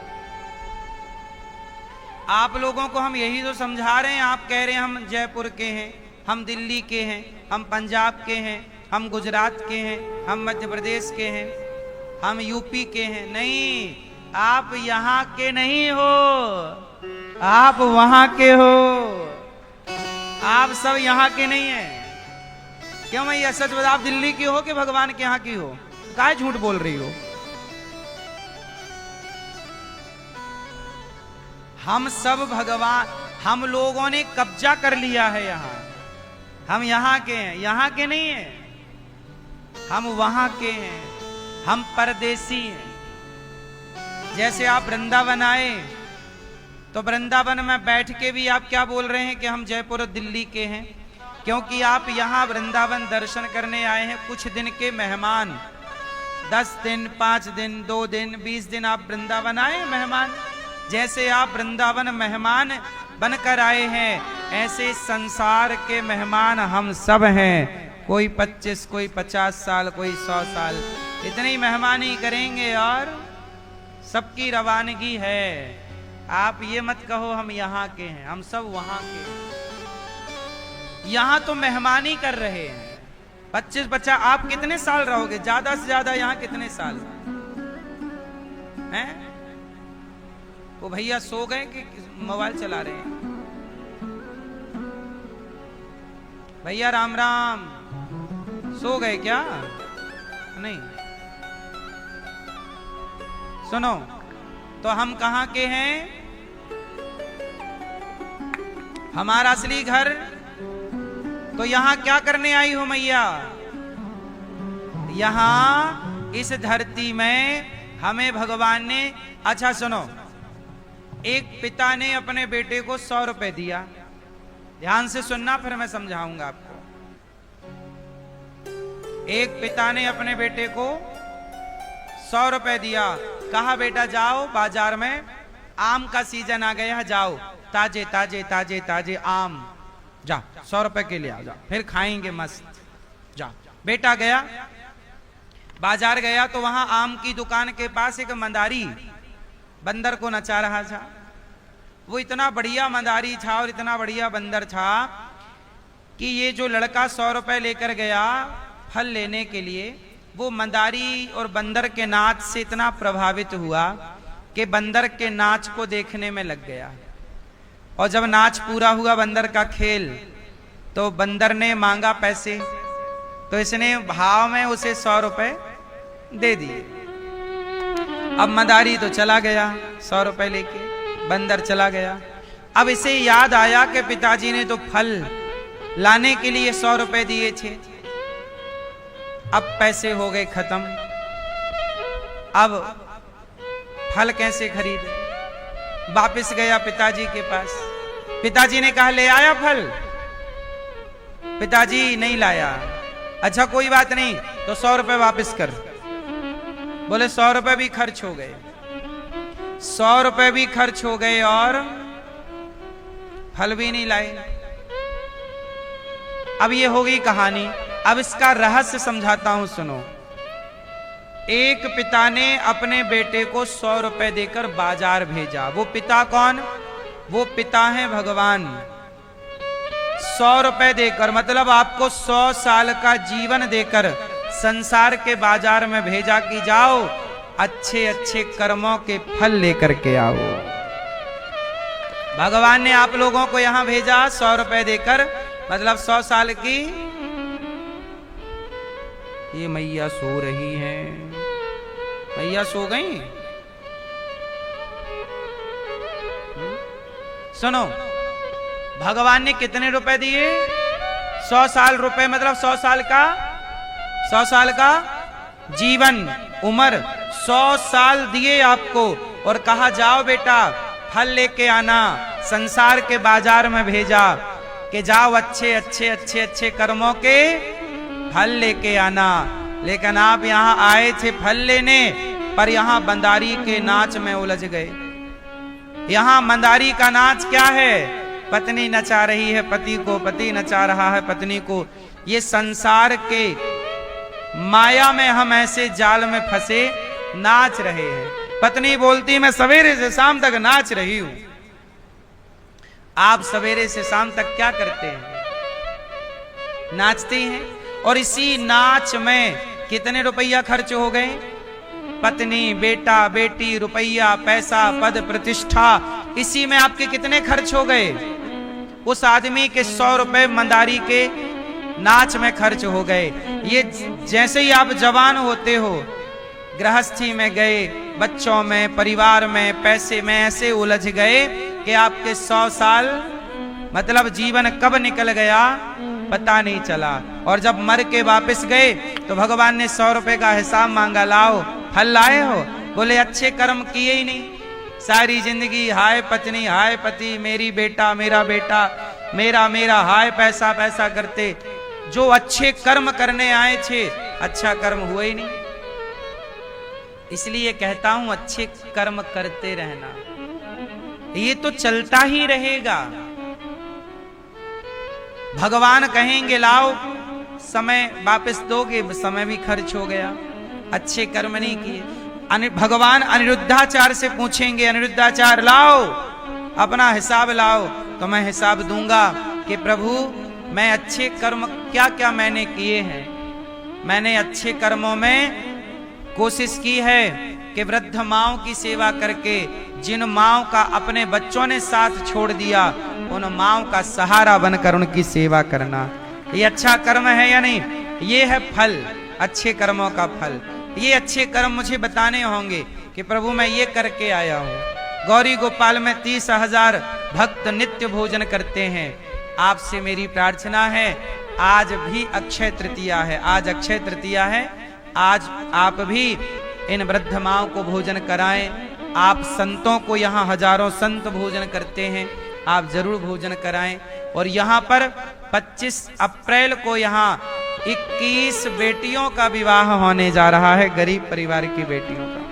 आप लोगों को हम यही तो समझा रहे हैं। आप कह रहे हैं हम जयपुर के हैं, हम दिल्ली के हैं, हम पंजाब के हैं, हम गुजरात के हैं, हम मध्य प्रदेश के हैं, हम यूपी के हैं। नहीं, आप यहाँ के नहीं हो, आप वहां के हो। आप सब यहाँ के नहीं हैं। क्यों मैया सच बता, आप दिल्ली की हो कि भगवान के यहाँ की हो? काहे झूठ बोल रही हो? हम सब भगवान, हम लोगों ने कब्जा कर लिया है यहाँ। हम यहाँ के हैं, यहाँ के नहीं हैं, हम वहां के हैं, हम परदेसी हैं। जैसे आप वृंदावन आए तो वृंदावन में बैठ के भी आप क्या बोल रहे हैं कि हम जयपुर और दिल्ली के हैं, क्योंकि आप यहाँ वृंदावन दर्शन करने आए हैं, कुछ दिन के मेहमान। 10 दिन, 5 दिन, 2 दिन, 20 दिन आप वृंदावन आए मेहमान। जैसे आप वृंदावन मेहमान बनकर आए हैं, ऐसे संसार के मेहमान हम सब हैं। कोई 25, कोई 50 साल, कोई 100 साल, इतनी मेहमानी करेंगे और सबकी रवानगी है। आप ये मत कहो हम यहाँ के हैं, हम सब वहां के हैं। यहाँ तो मेहमानी कर रहे हैं। 25-50, आप कितने साल रहोगे? ज्यादा से ज्यादा यहाँ कितने साल हैं? वो भैया सो गए कि मोबाइल चला रहे हैं? भैया राम राम, सो गए क्या? नहीं। सुनो, तो हम कहां के हैं? हमारा असली घर तो यहां क्या करने आई हो मैया? यहां इस धरती में हमें भगवान ने, अच्छा सुनो, एक पिता ने अपने बेटे को 100 रुपए दिया। ध्यान से सुनना, फिर मैं समझाऊंगा आपको। एक पिता ने अपने बेटे को 100 रुपए दिया, कहा बेटा जाओ बाजार में, आम का सीजन आ गया, जाओ ताजे ताजे ताजे ताजे आम, जा 100 रुपए के लिए आ जाओ, फिर खाएंगे मस्त, जा। बेटा गया, बाजार गया तो वहां आम की दुकान के पास एक मंदारी बंदर को नचा रहा था। वो इतना बढ़िया मंदारी था और इतना बढ़िया बंदर था कि ये जो लड़का 100 रुपए लेकर गया फल लेने के लिए, वो मंदारी और बंदर के नाच से इतना प्रभावित हुआ कि बंदर के नाच को देखने में लग गया। और जब नाच पूरा हुआ बंदर का खेल, तो बंदर ने मांगा पैसे, तो इसने भाव में उसे 100 रुपए दे दिए। अब मंदारी तो चला गया 100 रुपए लेके, बंदर चला गया। अब इसे याद आया कि पिताजी ने तो फल लाने के लिए 100 रुपए दिए थे, अब पैसे हो गए खत्म, अब फल कैसे खरीदे। वापस गया पिताजी के पास, पिताजी ने कहा ले आया फल, पिताजी नहीं लाया। अच्छा कोई बात नहीं, तो 100 रुपए वापस कर। बोले 100 रुपए भी खर्च हो गए, 100 रुपए भी खर्च हो गए और फल भी नहीं लाए। अब ये हो गई कहानी। अब इसका रहस्य समझाता हूं, सुनो। एक पिता ने अपने बेटे को 100 रुपए देकर बाजार भेजा। वो पिता कौन? वो पिता है भगवान। 100 रुपए देकर, मतलब आपको 100 साल का जीवन देकर संसार के बाजार में भेजा कि जाओ अच्छे अच्छे कर्मों के फल लेकर के आओ। भगवान ने आप लोगों को यहां भेजा 100 रुपए देकर, मतलब 100 साल की। ये मैया सो रही है, मैया सो गई। सुनो, भगवान ने कितने रुपए दिए? 100 साल रुपए, मतलब 100 साल का जीवन, उम्र, 100 साल दिए आपको और कहा जाओ बेटा फल लेके आना। संसार के बाजार में भेजा कि जाओ अच्छे अच्छे अच्छे अच्छे कर्मों के फल लेके आना। लेकिन आप यहां आए थे फल लेने, पर यहां मंदारी के नाच में उलझ गए। यहां मंदारी का नाच क्या है? पत्नी नचा रही है पति को, पति नचा रहा है पत्नी को। ये संसार के माया में हम ऐसे जाल में फंसे नाच रहे हैं। पत्नी बोलती मैं सवेरे से शाम तक नाच रही हूं। आप सवेरे से शाम तक क्या करते हैं? नाचते हैं। और इसी नाच में कितने रुपया खर्च हो गए? पत्नी, बेटा, बेटी, रुपया, पैसा, पद, प्रतिष्ठा, इसी में आपके कितने खर्च हो गए? उस आदमी के 100 रुपए मंदारी के नाच में खर्च हो गए। ये जैसे ही आप जवान होते हो, गृहस्थी में गए, बच्चों में, परिवार में, पैसे में ऐसे उलझ गए कि आपके 100 साल, मतलब जीवन कब निकल गया पता नहीं चला। और जब मर के वापस गए तो भगवान ने 100 रुपए का हिसाब मांगा, लाओ फल लाए हो? बोले अच्छे कर्म किए ही नहीं, सारी जिंदगी हाय पत्नी, हाय पति, मेरी बेटा, मेरा बेटा, मेरा मेरा, हाय पैसा पैसा करते। जो अच्छे कर्म करने आए थे, अच्छा कर्म हुआ ही नहीं। इसलिए कहता हूं अच्छे कर्म करते रहना, ये तो चलता ही रहेगा। भगवान कहेंगे लाओ, समय वापस दोगे, समय भी खर्च हो गया, अच्छे कर्म नहीं किए। भगवान अनिरुद्धाचार्य से पूछेंगे, अनिरुद्धाचार्य लाओ अपना हिसाब लाओ, तो मैं हिसाब दूंगा कि प्रभु मैं अच्छे कर्म क्या क्या मैंने किए हैं। मैंने अच्छे कर्मों में कोशिश की है कि वृद्ध माओं की सेवा करके, जिन माओं का अपने बच्चों ने साथ छोड़ दिया, उन माओं का सहारा बनकर उनकी सेवा करना। ये अच्छा कर्म है या नहीं? ये है फल, अच्छे कर्मों का फल। ये अच्छे कर्म मुझे बताने होंगे कि प्रभु मैं ये करके आया हूँ। गौरी गोपाल में 30,000 भक्त नित्य भोजन करते हैं। आपसे मेरी प्रार्थना है, आज भी अक्षय तृतीया है, आज अक्षय तृतीया है, आज आप भी इन वृद्ध माओं को भोजन कराएं। आप संतों को, यहाँ हजारों संत भोजन करते हैं, आप जरूर भोजन कराएं। और यहाँ पर 25 अप्रैल को यहाँ 21 बेटियों का विवाह होने जा रहा है, गरीब परिवार की बेटियों का।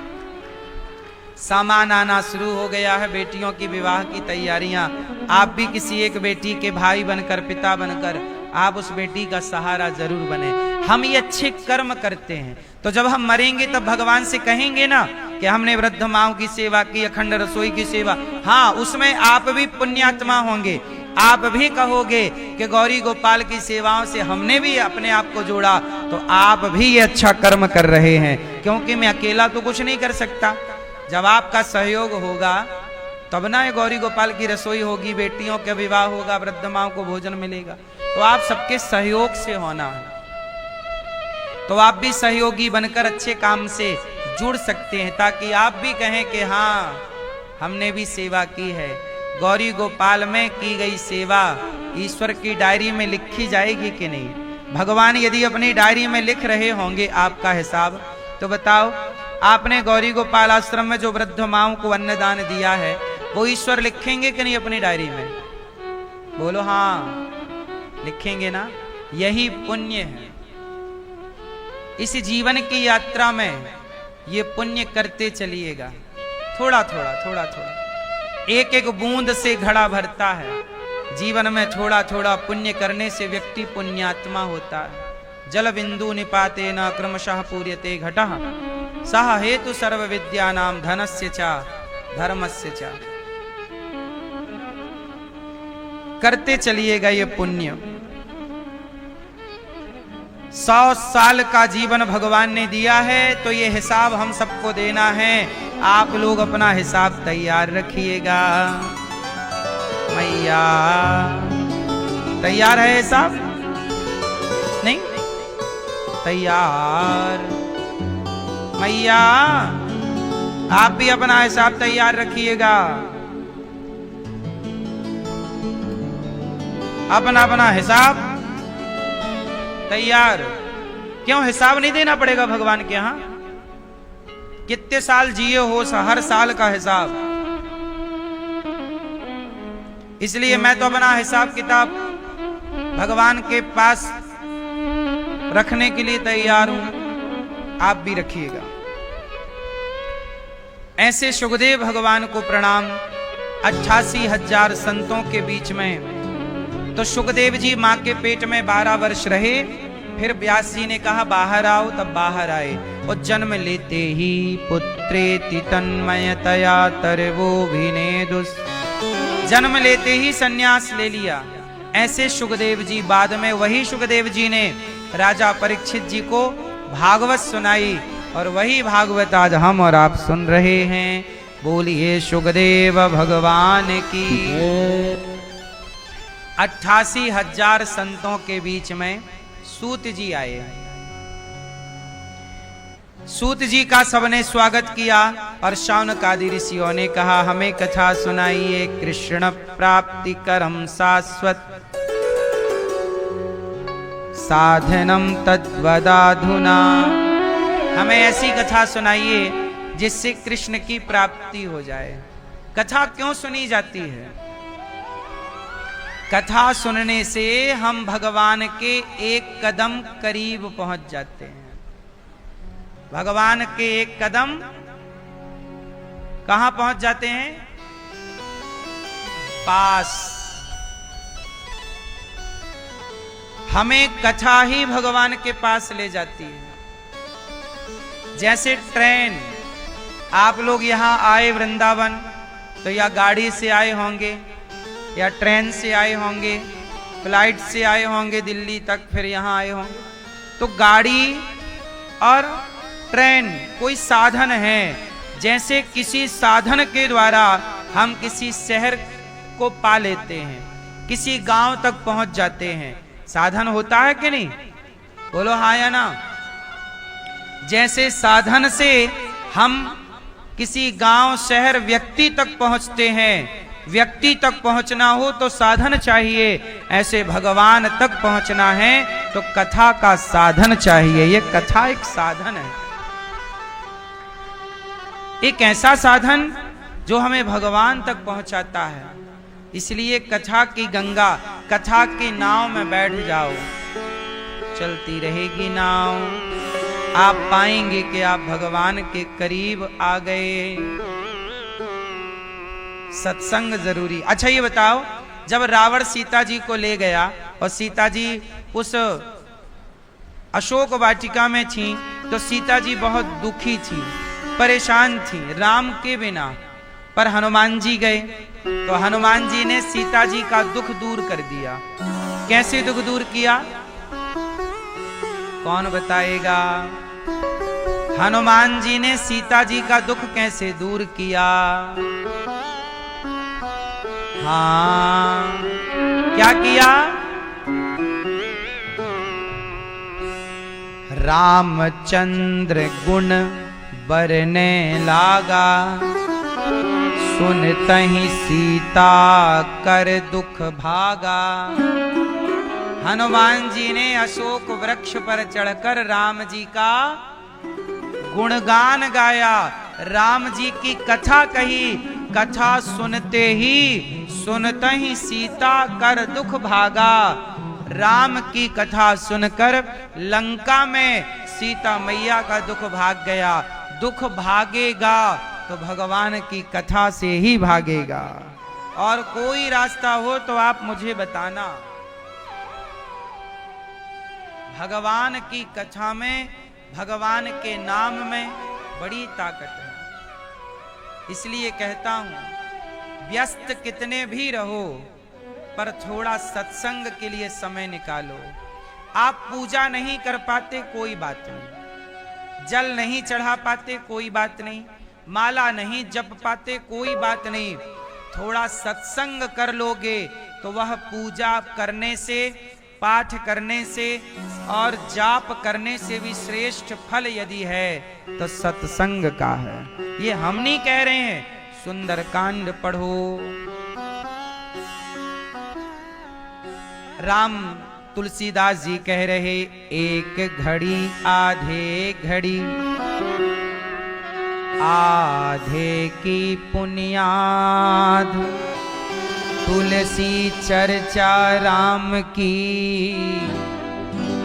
सामान आना शुरू हो गया है, बेटियों की विवाह की तैयारियां। आप भी किसी एक बेटी के भाई बनकर, पिता बनकर आप उस बेटी का सहारा जरूर बने। हम ये अच्छे कर्म करते हैं तो जब हम मरेंगे तब भगवान से कहेंगे ना कि हमने वृद्ध माओं की सेवा की, अखंड रसोई की सेवा। हाँ, उसमें आप भी पुण्यात्मा होंगे। आप भी कहोगे कि गौरी गोपाल की सेवाओं से हमने भी अपने आप को जोड़ा, तो आप भी ये अच्छा कर्म कर रहे हैं। क्योंकि मैं अकेला तो कुछ नहीं कर सकता, जब आपका सहयोग होगा तब ना ये गौरी गोपाल की रसोई होगी, बेटियों का विवाह होगा, वृद्ध माओं को भोजन मिलेगा। तो आप सबके सहयोग से होना है। तो आप भी सहयोगी बनकर अच्छे काम से जुड़ सकते हैं, ताकि आप भी कहें कि हाँ, हमने भी सेवा की है। गौरी गोपाल में की गई सेवा ईश्वर की डायरी में लिखी जाएगी कि नहीं? भगवान यदि अपनी डायरी में लिख रहे होंगे आपका हिसाब, तो बताओ, आपने गौरी गोपाल आश्रम में जो वृद्ध माओं को अन्नदान दिया है, वो ईश्वर लिखेंगे कि नहीं अपनी डायरी में? बोलो हाँ, लिखेंगे ना। यही पुण्य है। इस जीवन की यात्रा में ये पुण्य करते चलिएगा, थोड़ा थोड़ा थोड़ा थोड़ा, एक एक बूंद से घड़ा भरता है। जीवन में थोड़ा थोड़ा पुण्य करने से व्यक्ति पुण्यात्मा होता है। जल बिंदु निपाते न क्रमशः पूर्यते घटः, सह हेतु सर्व विद्यानाम धनस्य च धर्मस्य च। करते चलिएगा ये पुण्य। 100 साल का जीवन भगवान ने दिया है, तो ये हिसाब हम सबको देना है। आप लोग अपना हिसाब तैयार रखिएगा। मैया तैयार है हिसाब? नहीं तैयार? मैया आप भी अपना हिसाब तैयार रखिएगा। अपना अपना हिसाब तैयार। क्यों? हिसाब नहीं देना पड़ेगा भगवान के यहाँ? कितने साल जिए हो, हर साल का हिसाब। इसलिए मैं तो अपना हिसाब किताब भगवान के पास रखने के लिए तैयार हूं, आप भी रखिएगा। ऐसे सुखदेव भगवान को प्रणाम। 88,000 संतों के बीच में तो सुखदेव जी मां के पेट में 12 वर्ष रहे। फिर व्यास जी ने कहा बाहर आओ, तब बाहर आए। और जन्म लेते ही पुत्रेति तन्मयतया तर्वोभिनेदुस्, जन्म लेते ही सन्यास ले लिया। ऐसे सुखदेव जी बाद में, वही सुखदेव जी ने राजा परीक्षित जी को भागवत सुनाई, और वही भागवत आज हम और आप सुन रहे हैं। बोलिए सुखदेव भगवान की। 88,000 संतों के बीच में सूत जी आए। सूत जी का सबने स्वागत किया, और शौनकादि ऋषियों ने कहा हमें कथा सुनाइए कृष्ण प्राप्ति करम शाश्वत साधनम तद्वदाधुना। हमें ऐसी कथा सुनाइए जिससे कृष्ण की प्राप्ति हो जाए। कथा क्यों सुनी जाती है? कथा सुनने से हम भगवान के एक कदम करीब पहुंच जाते हैं। भगवान के एक कदम कहां पहुंच जाते हैं? पास। हमें कथा ही भगवान के पास ले जाती है। जैसे ट्रेन, आप लोग यहां आए वृंदावन तो या गाड़ी से आए होंगे या ट्रेन से आए होंगे, फ्लाइट से आए होंगे दिल्ली तक, फिर यहां आए होंगे। तो गाड़ी और ट्रेन कोई साधन है। जैसे किसी साधन के द्वारा हम किसी शहर को पा लेते हैं, किसी गांव तक पहुंच जाते हैं। साधन होता है कि नहीं? बोलो हाँ या ना। जैसे साधन से हम किसी गांव, शहर, व्यक्ति तक पहुंचते हैं। व्यक्ति तक पहुंचना हो तो साधन चाहिए, ऐसे भगवान तक पहुंचना है तो कथा का साधन चाहिए। ये कथा एक साधन है, एक ऐसा साधन जो हमें भगवान तक पहुंचाता है। इसलिए कथा की गंगा, कथा की नाव में बैठ जाओ, चलती रहेगी नाव, आप पाएंगे कि आप भगवान के करीब आ गए। सत्संग जरूरी। अच्छा ये बताओ, जब रावण सीता जी को ले गया और सीता जी उस अशोक वाटिका में थी, तो सीता जी बहुत दुखी थी, परेशान थी राम के बिना। पर हनुमान जी गए तो हनुमान जी ने सीता जी का दुख दूर कर दिया। कैसे दुख दूर किया, कौन बताएगा? हनुमान जी ने सीता जी का दुख कैसे दूर किया? हाँ, क्या किया? रामचंद्र गुण बरने लागा, सुनतहि सीता कर दुख भागा। हनुमान जी ने अशोक वृक्ष पर चढ़कर राम जी का गुणगान गाया, राम जी की कथा कही। कथा सुनते ही सीता कर दुख भागा। राम की कथा सुनकर लंका में सीता मैया का दुख भाग गया। दुख भागेगा तो भगवान की कथा से ही भागेगा। और कोई रास्ता हो तो आप मुझे बताना। भगवान की कथा में, भगवान के नाम में बड़ी ताकत है। इसलिए कहता हूं, व्यस्त कितने भी रहो पर थोड़ा सत्संग के लिए समय निकालो। आप पूजा नहीं कर पाते, कोई बात नहीं। जल नहीं चढ़ा पाते, कोई बात नहीं। माला नहीं जप पाते, कोई बात नहीं। थोड़ा सत्संग कर लोगे तो वह पूजा करने से, पाठ करने से और जाप करने से भी श्रेष्ठ फल यदि है तो सत्संग का है। ये हम नहीं कह रहे हैं, सुंदरकांड पढ़ो। राम तुलसीदास जी कह रहे, एक घड़ी आधे घड़ी, आधे की पुण्याद, तुलसी चर्चा राम की,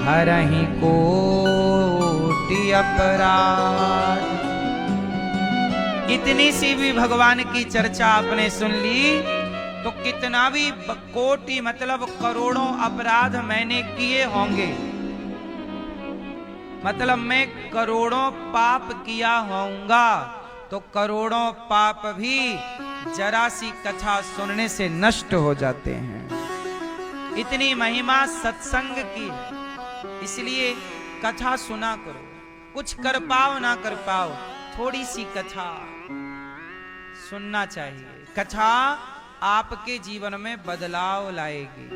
हरहि कोटि अपराध। इतनी सी भी भगवान की चर्चा आपने सुन ली तो कितना भी कोटि मतलब करोड़ों अपराध मैंने किए होंगे, मतलब मैं करोड़ों पाप किया होऊंगा तो करोड़ों पाप भी जरा सी कथा सुनने से नष्ट हो जाते हैं। इतनी महिमा सत्संग की है। इसलिए कथा सुना करो, कुछ कर पाओ ना कर पाओ, थोड़ी सी कथा सुनना चाहिए। कथा आपके जीवन में बदलाव लाएगी,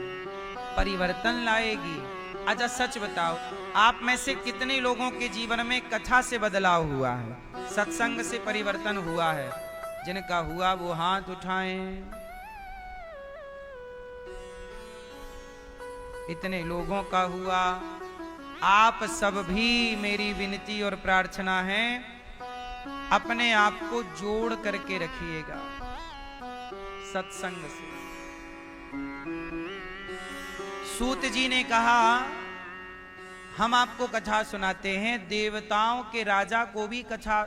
परिवर्तन लाएगी। अच्छा सच बताओ, आप में से कितने लोगों के जीवन में कथा से बदलाव हुआ है, सत्संग से परिवर्तन हुआ है? जिनका हुआ वो हाथ उठाएं। इतने लोगों का हुआ। आप सब भी मेरी विनती और प्रार्थना है, अपने आप को जोड़ करके रखिएगा सत्संग से। सूत जी ने कहा, हम आपको कथा सुनाते हैं। देवताओं के राजा को भी कथा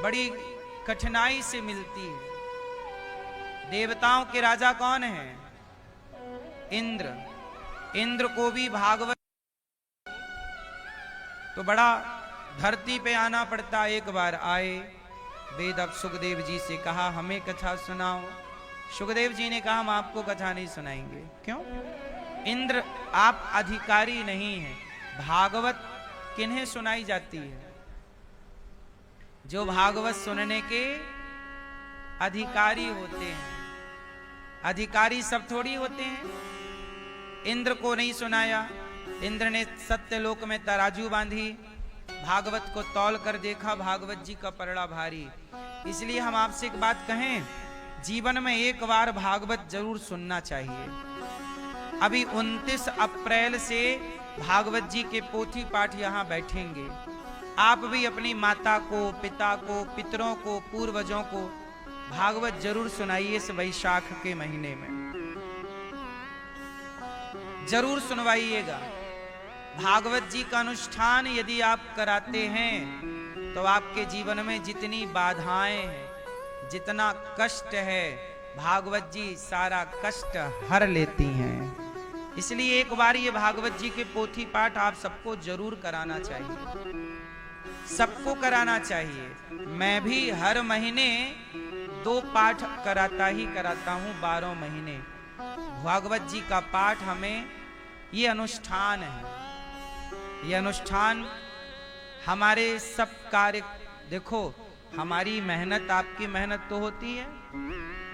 बड़ी कठिनाई से मिलती है। देवताओं के राजा कौन है? इंद्र। इंद्र को भी भागवत तो बड़ा धरती पे आना पड़ता। एक बार आए, वेदक सुखदेव जी से कहा, हमें कथा सुनाओ। सुखदेव जी ने कहा, हम आपको कथा नहीं सुनाएंगे। क्यों? इंद्र आप अधिकारी नहीं हैं। भागवत किन्हें सुनाई जाती है? जो भागवत सुनने के अधिकारी होते हैं। अधिकारी सब थोड़ी होते हैं। इंद्र को नहीं सुनाया। इंद्र ने सत्यलोक में तराजू बांधी, भागवत को तौल कर देखा, भागवत जी का पलड़ा भारी। इसलिए हम आपसे एक बात कहें, जीवन में एक बार भागवत जरूर सुनना चाहिए। अभी 29 अप्रैल से भागवत जी के पोथी पाठ यहाँ बैठेंगे। आप भी अपनी माता को, पिता को, पितरों को, पूर्वजों को भागवत जरूर सुनाइए। इस वैशाख के महीने में जरूर सुनवाइएगा। भागवत जी का अनुष्ठान यदि आप कराते हैं तो आपके जीवन में जितनी बाधाएं हैं, जितना कष्ट है, भागवत जी सारा कष्ट हर लेती हैं। इसलिए एक बार ये भागवत जी के पोथी पाठ आप सबको जरूर कराना चाहिए, सबको कराना चाहिए। मैं भी हर महीने 2 पाठ कराता ही कराता हूं। 12 महीने भागवत जी का पाठ हमें ये अनुष्ठान है। ये अनुष्ठान हमारे सब कार्य, देखो हमारी मेहनत, आपकी मेहनत तो होती है,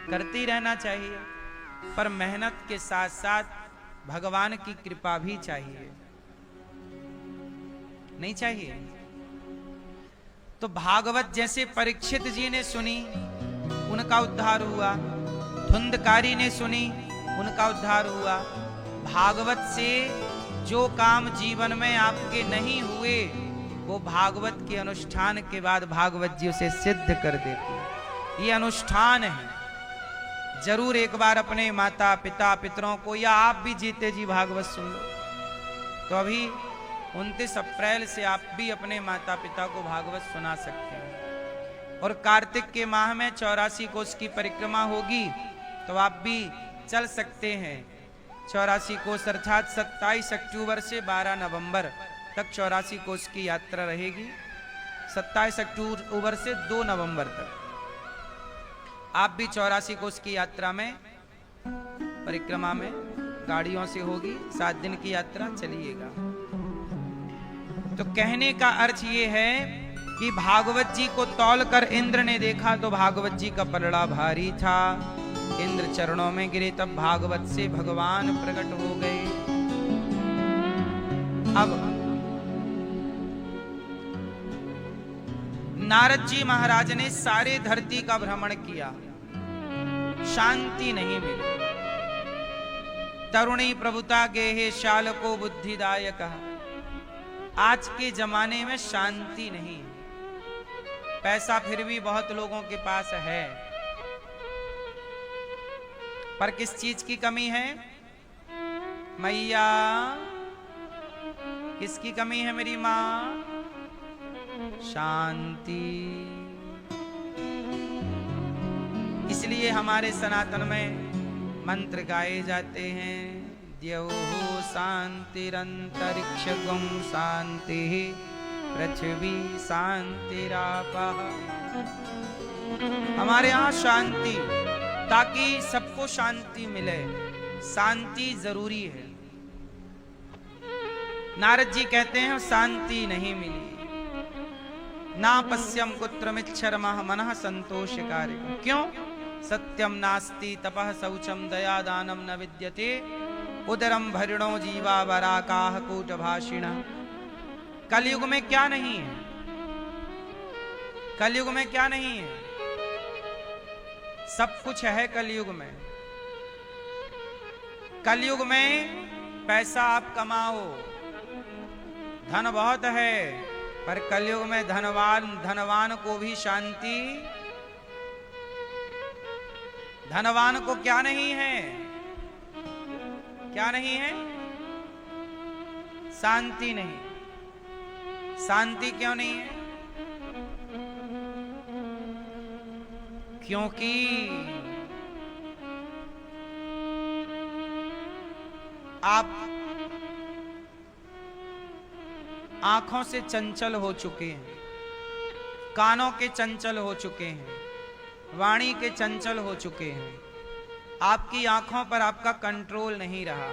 करती रहना चाहिए, पर मेहनत के साथ साथ भगवान की कृपा भी चाहिए, नहीं चाहिए? तो भागवत जैसे परीक्षित जी ने सुनी, उनका उद्धार हुआ। धुंधकारी ने सुनी, उनका उद्धार हुआ। भागवत से जो काम जीवन में आपके नहीं हुए, वो भागवत के अनुष्ठान के बाद भागवत जी उसे सिद्ध कर देती। ये अनुष्ठान है। जरूर एक बार अपने माता पिता पितरों को, या आप भी जीते जी भागवत सुन लो। तो अभी 29 अप्रैल से आप भी अपने माता पिता को भागवत सुना सकते हैं। और कार्तिक के माह में 84 कोस की परिक्रमा होगी, तो आप भी चल सकते हैं। 84 कोस अर्थात 27 अक्टूबर से 12 नवंबर तक 84 कोस की यात्रा रहेगी। 27 अक्टूबर से 2 नवंबर तक आप भी 84 कोस की यात्रा में, परिक्रमा में गाड़ियों से होगी। 7 दिन की यात्रा चलिएगा। तो कहने का अर्थ ये है कि भागवत जी को तौलकर इंद्र ने देखा तो भागवत जी का पलड़ा भारी था। इंद्र चरणों में गिरे, तब भागवत से भगवान प्रकट हो गए। अब नारद जी महाराज ने सारे धरती का भ्रमण किया, शांति नहीं मिली। तरुणी प्रभुता गेहे शाल को बुद्धिदायक। आज के जमाने में शांति नहीं है। पैसा फिर भी बहुत लोगों के पास है, पर किस चीज की कमी है? मैया, किसकी कमी है मेरी मां? शांति। इसलिए हमारे सनातन में मंत्र गाए जाते हैं। द्यौः शांतिरंतरिक्षगं शांति, पृथ्वी शांतिरापः। हमारे यहाँ शांति, ताकि सबको शांति मिले। शांति जरूरी है। नारद जी कहते हैं शांति नहीं मिली। ना पश्यम कुत्रमिच्छर्मः मनः संतोषकारिकम्। क्यों? सत्यम नास्ति तपः शौचम दया दानम न विद्यते, उदरम भरिणो जीवा वराकाः कूटभाषिणः। कलयुग में क्या नहीं है? कलयुग में क्या नहीं है? सब कुछ है कलयुग में। कलयुग में पैसा आप कमाओ, धन बहुत है, पर कलयुग में धनवान को भी शांति, धनवान को क्या नहीं है? क्या नहीं है? शांति नहीं। शांति क्यों नहीं है? क्योंकि आप आंखों से चंचल हो चुके हैं, कानों के चंचल हो चुके हैं, वाणी के चंचल हो चुके हैं। आपकी आंखों पर आपका कंट्रोल नहीं रहा।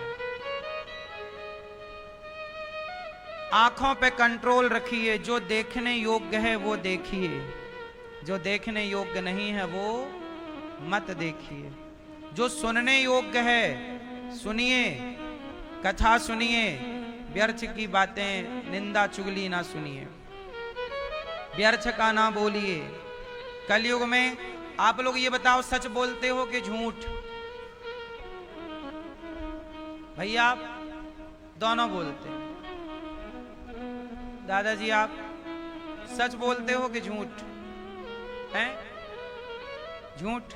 आंखों पे कंट्रोल रखिए। जो देखने योग्य है वो देखिए, जो देखने योग्य नहीं है वो मत देखिए। जो सुनने योग्य है सुनिए, कथा सुनिए, व्यर्थ की बातें, निंदा चुगली ना सुनिए, व्यर्थ का ना बोलिए। कलयुग में आप लोग ये बताओ, सच बोलते हो कि झूठ? भैया आप दोनों बोलते हैं। दादाजी आप सच बोलते हो कि झूठ हैं? झूठ।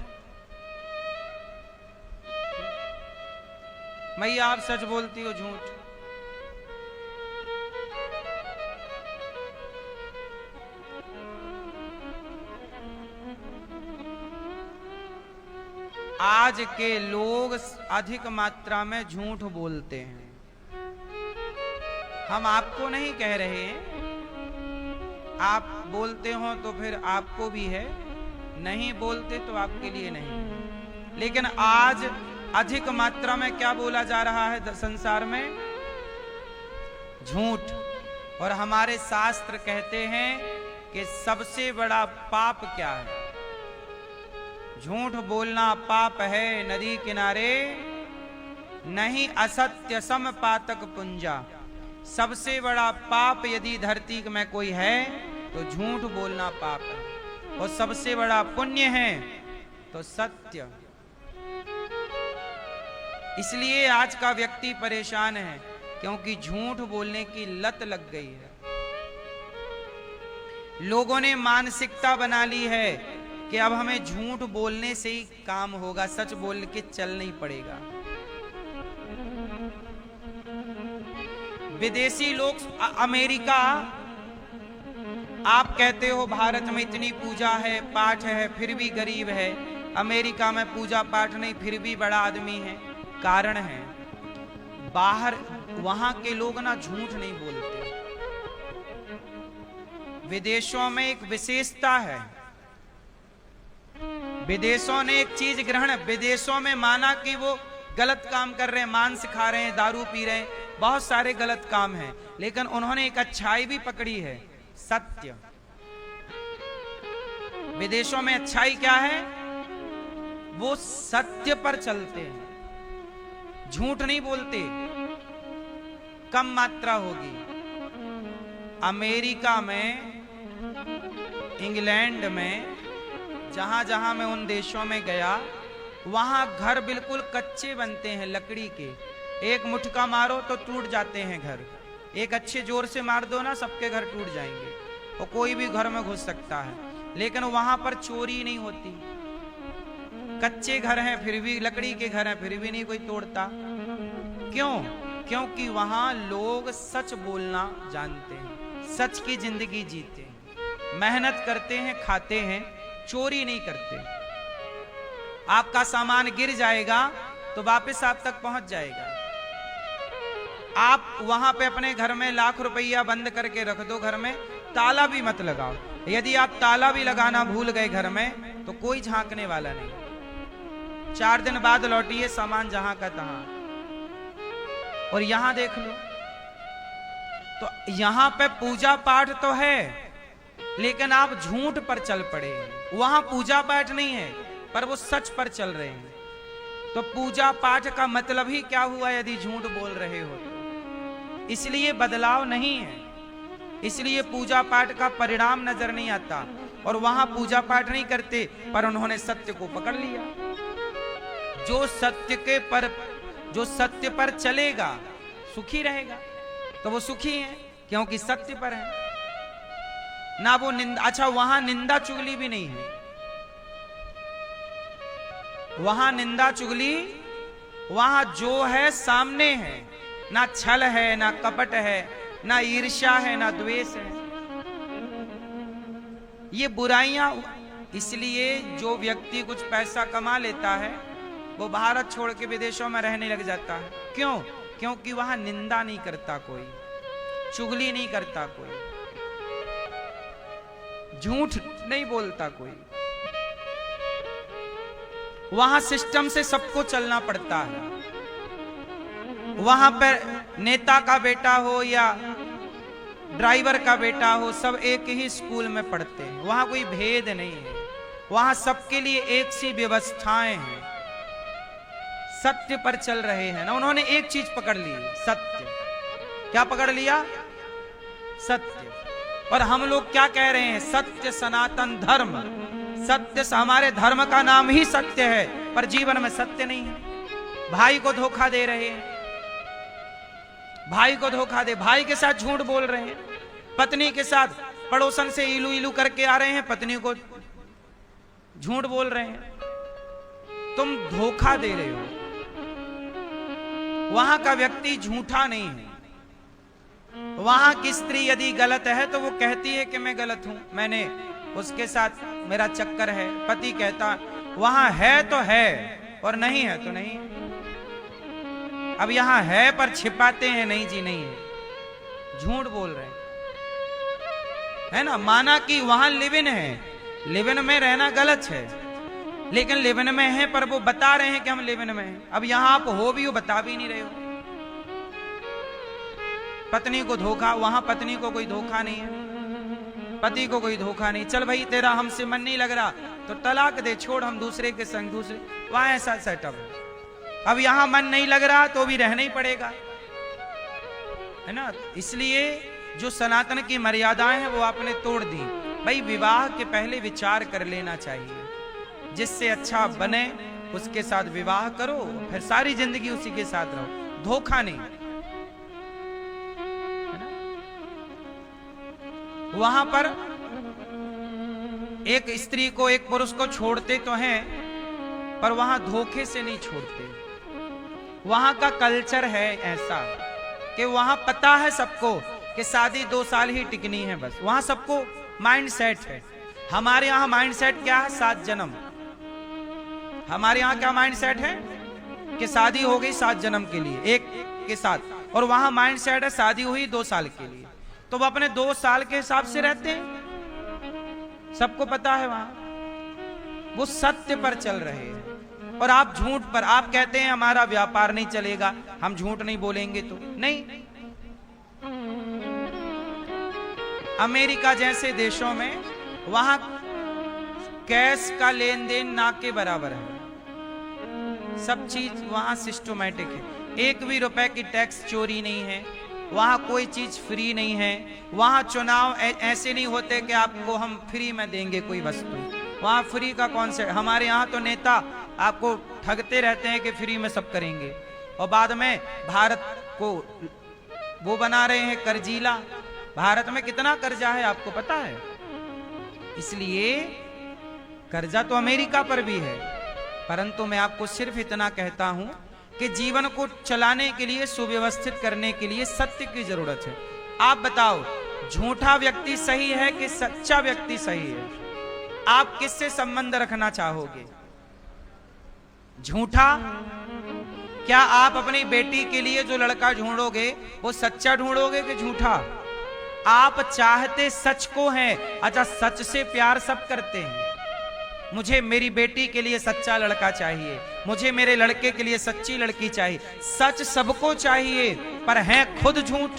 मैया आप सच बोलती हो झूठ? आज के लोग अधिक मात्रा में झूठ बोलते हैं। हम आपको नहीं कह रहे हैं, आप बोलते हो तो फिर आपको भी है, नहीं बोलते तो आपके लिए नहीं है। लेकिन आज अधिक मात्रा में क्या बोला जा रहा है संसार में? झूठ। और हमारे शास्त्र कहते हैं कि सबसे बड़ा पाप क्या है? झूठ बोलना पाप है नदी किनारे, नहीं असत्य सम पातक पुंजा। सबसे बड़ा पाप यदि धरती में कोई है तो झूठ बोलना पाप है, और सबसे बड़ा पुण्य है तो सत्य। इसलिए आज का व्यक्ति परेशान है, क्योंकि झूठ बोलने की लत लग गई है। लोगों ने मानसिकता बना ली है कि अब हमें झूठ बोलने से ही काम होगा, सच बोल के चल नहीं पड़ेगा। विदेशी लोग, अमेरिका, आप कहते हो भारत में इतनी पूजा है पाठ है फिर भी गरीब है, अमेरिका में पूजा पाठ नहीं फिर भी बड़ा आदमी है। कारण है बाहर वहां के लोग ना झूठ नहीं बोलते। विदेशों में एक विशेषता है, विदेशों ने एक चीज ग्रहण, विदेशों में माना कि वो गलत काम कर रहे हैं, मांस खा रहे हैं, दारू पी रहे हैं, बहुत सारे गलत काम हैं, लेकिन उन्होंने एक अच्छाई भी पकड़ी है, सत्य। विदेशों में अच्छाई क्या है? वो सत्य पर चलते हैं, झूठ नहीं बोलते, कम मात्रा होगी। अमेरिका में, इंग्लैंड में, जहां जहां मैं उन देशों में गया, वहां घर बिल्कुल कच्चे बनते हैं लकड़ी के। एक मुठका मारो तो टूट जाते हैं घर, एक अच्छे जोर से मार दो ना सबके घर टूट जाएंगे, और कोई भी घर में घुस सकता है। लेकिन वहां पर चोरी नहीं होती, कच्चे घर हैं फिर भी, लकड़ी के घर हैं फिर भी नहीं कोई तोड़ता। क्यों? क्योंकि वहां लोग सच बोलना जानते हैं, सच की जिंदगी जीते हैं, मेहनत करते हैं, खाते हैं, चोरी नहीं करते। आपका सामान गिर जाएगा तो वापस आप तक पहुंच जाएगा। आप वहां पे अपने घर में लाख रुपया बंद करके रख दो, घर में ताला भी मत लगाओ। यदि आप ताला भी लगाना भूल गए घर में तो कोई झांकने वाला नहीं, 4 दिन बाद लौटिए सामान जहां का तहां। और यहां देख लो, तो यहां पे पूजा पाठ तो है, लेकिन आप झूठ पर चल पड़े। वहां पूजा पाठ नहीं है पर वो सच पर चल रहे हैं। तो पूजा पाठ का मतलब ही क्या हुआ यदि झूठ बोल रहे हो तो? इसलिए बदलाव नहीं है, इसलिए पूजा पाठ का परिणाम नजर नहीं आता। और वहां पूजा पाठ नहीं करते पर उन्होंने सत्य को पकड़ लिया। जो सत्य पर चलेगा सुखी रहेगा, तो वो सुखी है क्योंकि सत्य पर है ना। वो निंदा, अच्छा वहां निंदा चुगली भी नहीं है, वहां निंदा चुगली, वहां जो है सामने है, ना छल है, ना कपट है, ना ईर्ष्या है, ना द्वेष है। ये बुराइयां, इसलिए जो व्यक्ति कुछ पैसा कमा लेता है वो भारत छोड़ के विदेशों में रहने लग जाता है। क्यों? क्योंकि वहां निंदा नहीं करता कोई, चुगली नहीं करता कोई, झूठ नहीं बोलता कोई। वहां सिस्टम से सबको चलना पड़ता है। वहां पर नेता का बेटा हो या ड्राइवर का बेटा हो, सब एक ही स्कूल में पढ़ते हैं, वहां कोई भेद नहीं है, वहां सबके लिए एक सी व्यवस्थाएं हैं, सत्य पर चल रहे हैं ना। उन्होंने एक चीज पकड़ ली, सत्य। क्या पकड़ लिया? सत्य। और हम लोग क्या कह रहे हैं? सत्य सनातन धर्म, सत्य से हमारे धर्म का नाम ही सत्य है, पर जीवन में सत्य नहीं है। भाई को धोखा दे रहे हैं, भाई को धोखा दे, भाई के साथ झूठ बोल रहे हैं, पत्नी के साथ पड़ोसन से इलू इलू करके आ रहे हैं, पत्नी को झूठ बोल रहे हैं, तुम धोखा दे रहे हो। वहां का व्यक्ति झूठा नहीं है। वहां की स्त्री यदि गलत है तो वो कहती है कि मैं गलत हूं, मैंने उसके साथ मेरा चक्कर है। पति कहता वहां है तो है और नहीं है तो नहीं है। अब यहां है पर छिपाते हैं, नहीं जी नहीं है, झूठ बोल रहे हैं, है ना। माना कि वहां लिव इन है, लिव इन में रहना गलत है, लेकिन लिव इन में है पर वो बता रहे हैं कि हम लिव इन में हैं। अब यहां आप हो भी हो, बता भी नहीं रहे हो। पत्नी को धोखा, वहां पत्नी को कोई धोखा नहीं है, पति को कोई धोखा नहीं। चल भाई तेरा हमसे मन नहीं लग रहा तो तलाक दे, छोड़, हम दूसरे के संग दूसरे, वहां ऐसा सेटअप है। अब यहां मन नहीं लग रहा तो भी रहना ही पड़ेगा, है ना। इसलिए जो सनातन की मर्यादाएं हैं वो आपने तोड़ दी। भाई विवाह के पहले विचार कर लेना चाहिए, जिससे अच्छा बने उसके साथ विवाह करो, फिर सारी जिंदगी उसी के साथ रहो, धोखा नहीं, है ना। वहां पर एक स्त्री को एक पुरुष को छोड़ते तो हैं पर वहां धोखे से नहीं छोड़ते। वहां का कल्चर है ऐसा कि वहां पता है सबको कि शादी 2 साल ही टिकनी है, बस वहां सबको माइंड सेट है। हमारे यहां माइंड सेट क्या है? 7 जन्म। हमारे यहां क्या माइंड सेट है कि शादी हो गई 7 जन्म के लिए एक के साथ, और वहां माइंड सेट है शादी हुई 2 साल के लिए। तो वो अपने 2 साल के हिसाब से रहते हैं, सबको पता है। वहां वो सत्य पर चल रहे हैं और आप झूठ पर। आप कहते हैं हमारा व्यापार नहीं चलेगा, हम झूठ नहीं बोलेंगे तो नहीं। अमेरिका जैसे देशों में वहां कैश का लेन देन ना के बराबर है, सब चीज वहां सिस्टमैटिक है। 1 भी रुपए की टैक्स चोरी नहीं है, वहां कोई चीज फ्री नहीं है। वहां चुनाव ऐसे नहीं होते कि आपको हम फ्री में देंगे कोई वस्तु, वहां फ्री का कॉन्सेप्ट। हमारे यहाँ तो नेता आपको ठगते रहते हैं कि फ्री में सब करेंगे, और बाद में भारत को वो बना रहे हैं कर्जीला। भारत में कितना कर्जा है आपको पता है? इसलिए कर्जा तो अमेरिका पर भी है, परंतु मैं आपको सिर्फ इतना कहता हूं कि जीवन को चलाने के लिए, सुव्यवस्थित करने के लिए सत्य की जरूरत है। आप बताओ झूठा व्यक्ति सही है कि सच्चा व्यक्ति सही है? आप किससे संबंध रखना चाहोगे? झूठा? क्या आप अपनी बेटी के लिए जो लड़का ढूंढोगे वो सच्चा ढूंढोगे कि झूठा? आप चाहते सच को हैं। अच्छा, सच से प्यार सब करते हैं। मुझे मेरी बेटी के लिए सच्चा लड़का चाहिए, मुझे मेरे लड़के के लिए सच्ची लड़की चाहिए। सच सबको चाहिए, पर हैं खुद झूठ,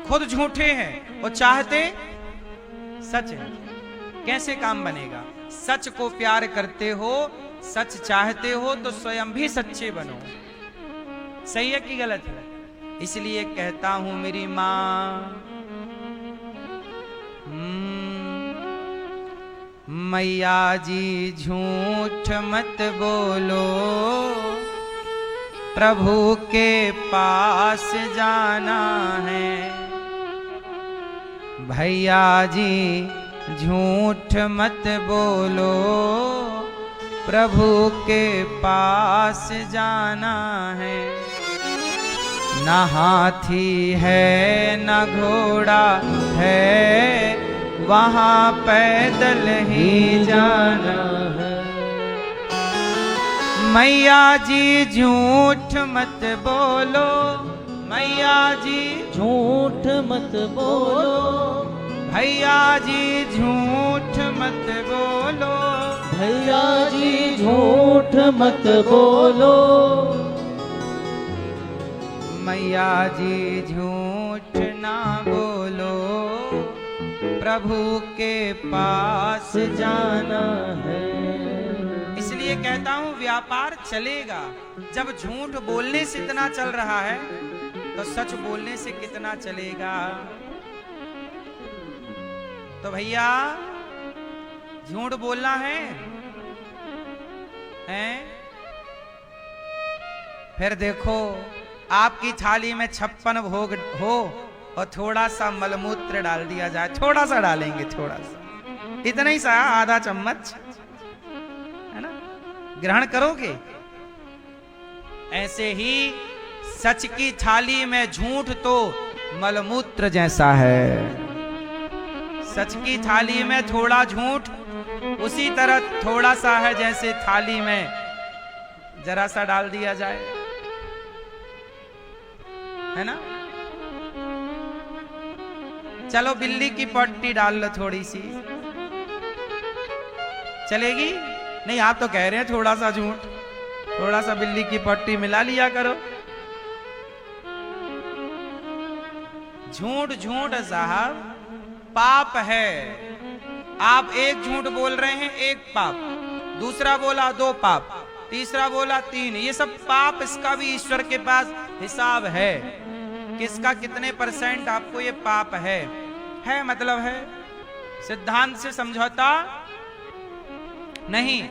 खुद झूठे हैं और चाहते सच है। कैसे काम बनेगा? सच को प्यार करते हो, सच चाहते हो तो स्वयं भी सच्चे बनो। सही है कि गलत है? इसलिए कहता हूं मेरी मां, मैया जी झूठ मत बोलो, प्रभु के पास जाना है। भैया जी झूठ मत बोलो, प्रभु के पास जाना है। न हाथी है न घोड़ा है, वहां पैदल ही जाना है। मैया जी झूठ मत बोलो, मैया जी झूठ मत बोलो, भैया जी झूठ मत बोलो, भैया जी झूठ मत बोलो। मैया जी झूठ ना बोलो, प्रभु के पास जाना है। इसलिए कहता हूं व्यापार चलेगा। जब झूठ बोलने से इतना चल रहा है तो सच बोलने से कितना चलेगा। तो भैया झूठ बोलना है? फिर देखो आपकी थाली में 56 भोग हो और थोड़ा सा मलमूत्र डाल दिया जाए, थोड़ा सा डालेंगे, थोड़ा सा, इतना ही सा, आधा चम्मच, है ना, ग्रहण करोगे। ऐसे ही सच की थाली में झूठ तो मलमूत्र जैसा है। सच की थाली में थोड़ा झूठ उसी तरह थोड़ा सा है जैसे थाली में जरा सा डाल दिया जाए, है ना। चलो बिल्ली की पट्टी डाल लो थोड़ी सी, चलेगी? नहीं, आप तो कह रहे हैं थोड़ा सा झूठ, थोड़ा सा बिल्ली की पट्टी मिला लिया करो। झूठ झूठ साहब पाप है। आप एक झूठ बोल रहे हैं, एक पाप, दूसरा बोला 2 पाप, तीसरा बोला 3, ये सब पाप। इसका भी ईश्वर के पास हिसाब है, किसका कितने % आपको ये पाप है मतलब है। सिद्धांत से समझौता नहीं।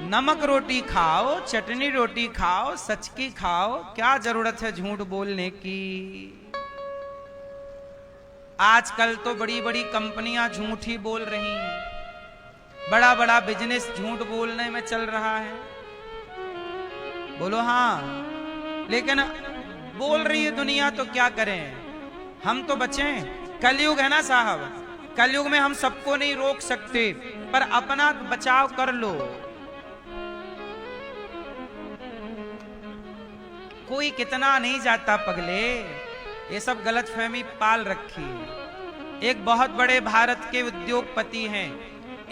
नमक रोटी खाओ, चटनी रोटी खाओ, सच की खाओ, क्या जरूरत है झूठ बोलने की। आजकल तो बड़ी बड़ी कंपनियां झूठ ही बोल रही हैं, बड़ा बड़ा बिजनेस झूठ बोलने में चल रहा है। बोलो हाँ, लेकिन बोल रही है दुनिया तो क्या करें, हम तो बचें। कलयुग है ना साहब, कलयुग में हम सबको नहीं रोक सकते, पर अपना बचाव कर लो। कोई कितना नहीं जाता पगले, ये सब गलतफहमी पाल रखी है। एक बहुत बड़े भारत के उद्योगपति हैं,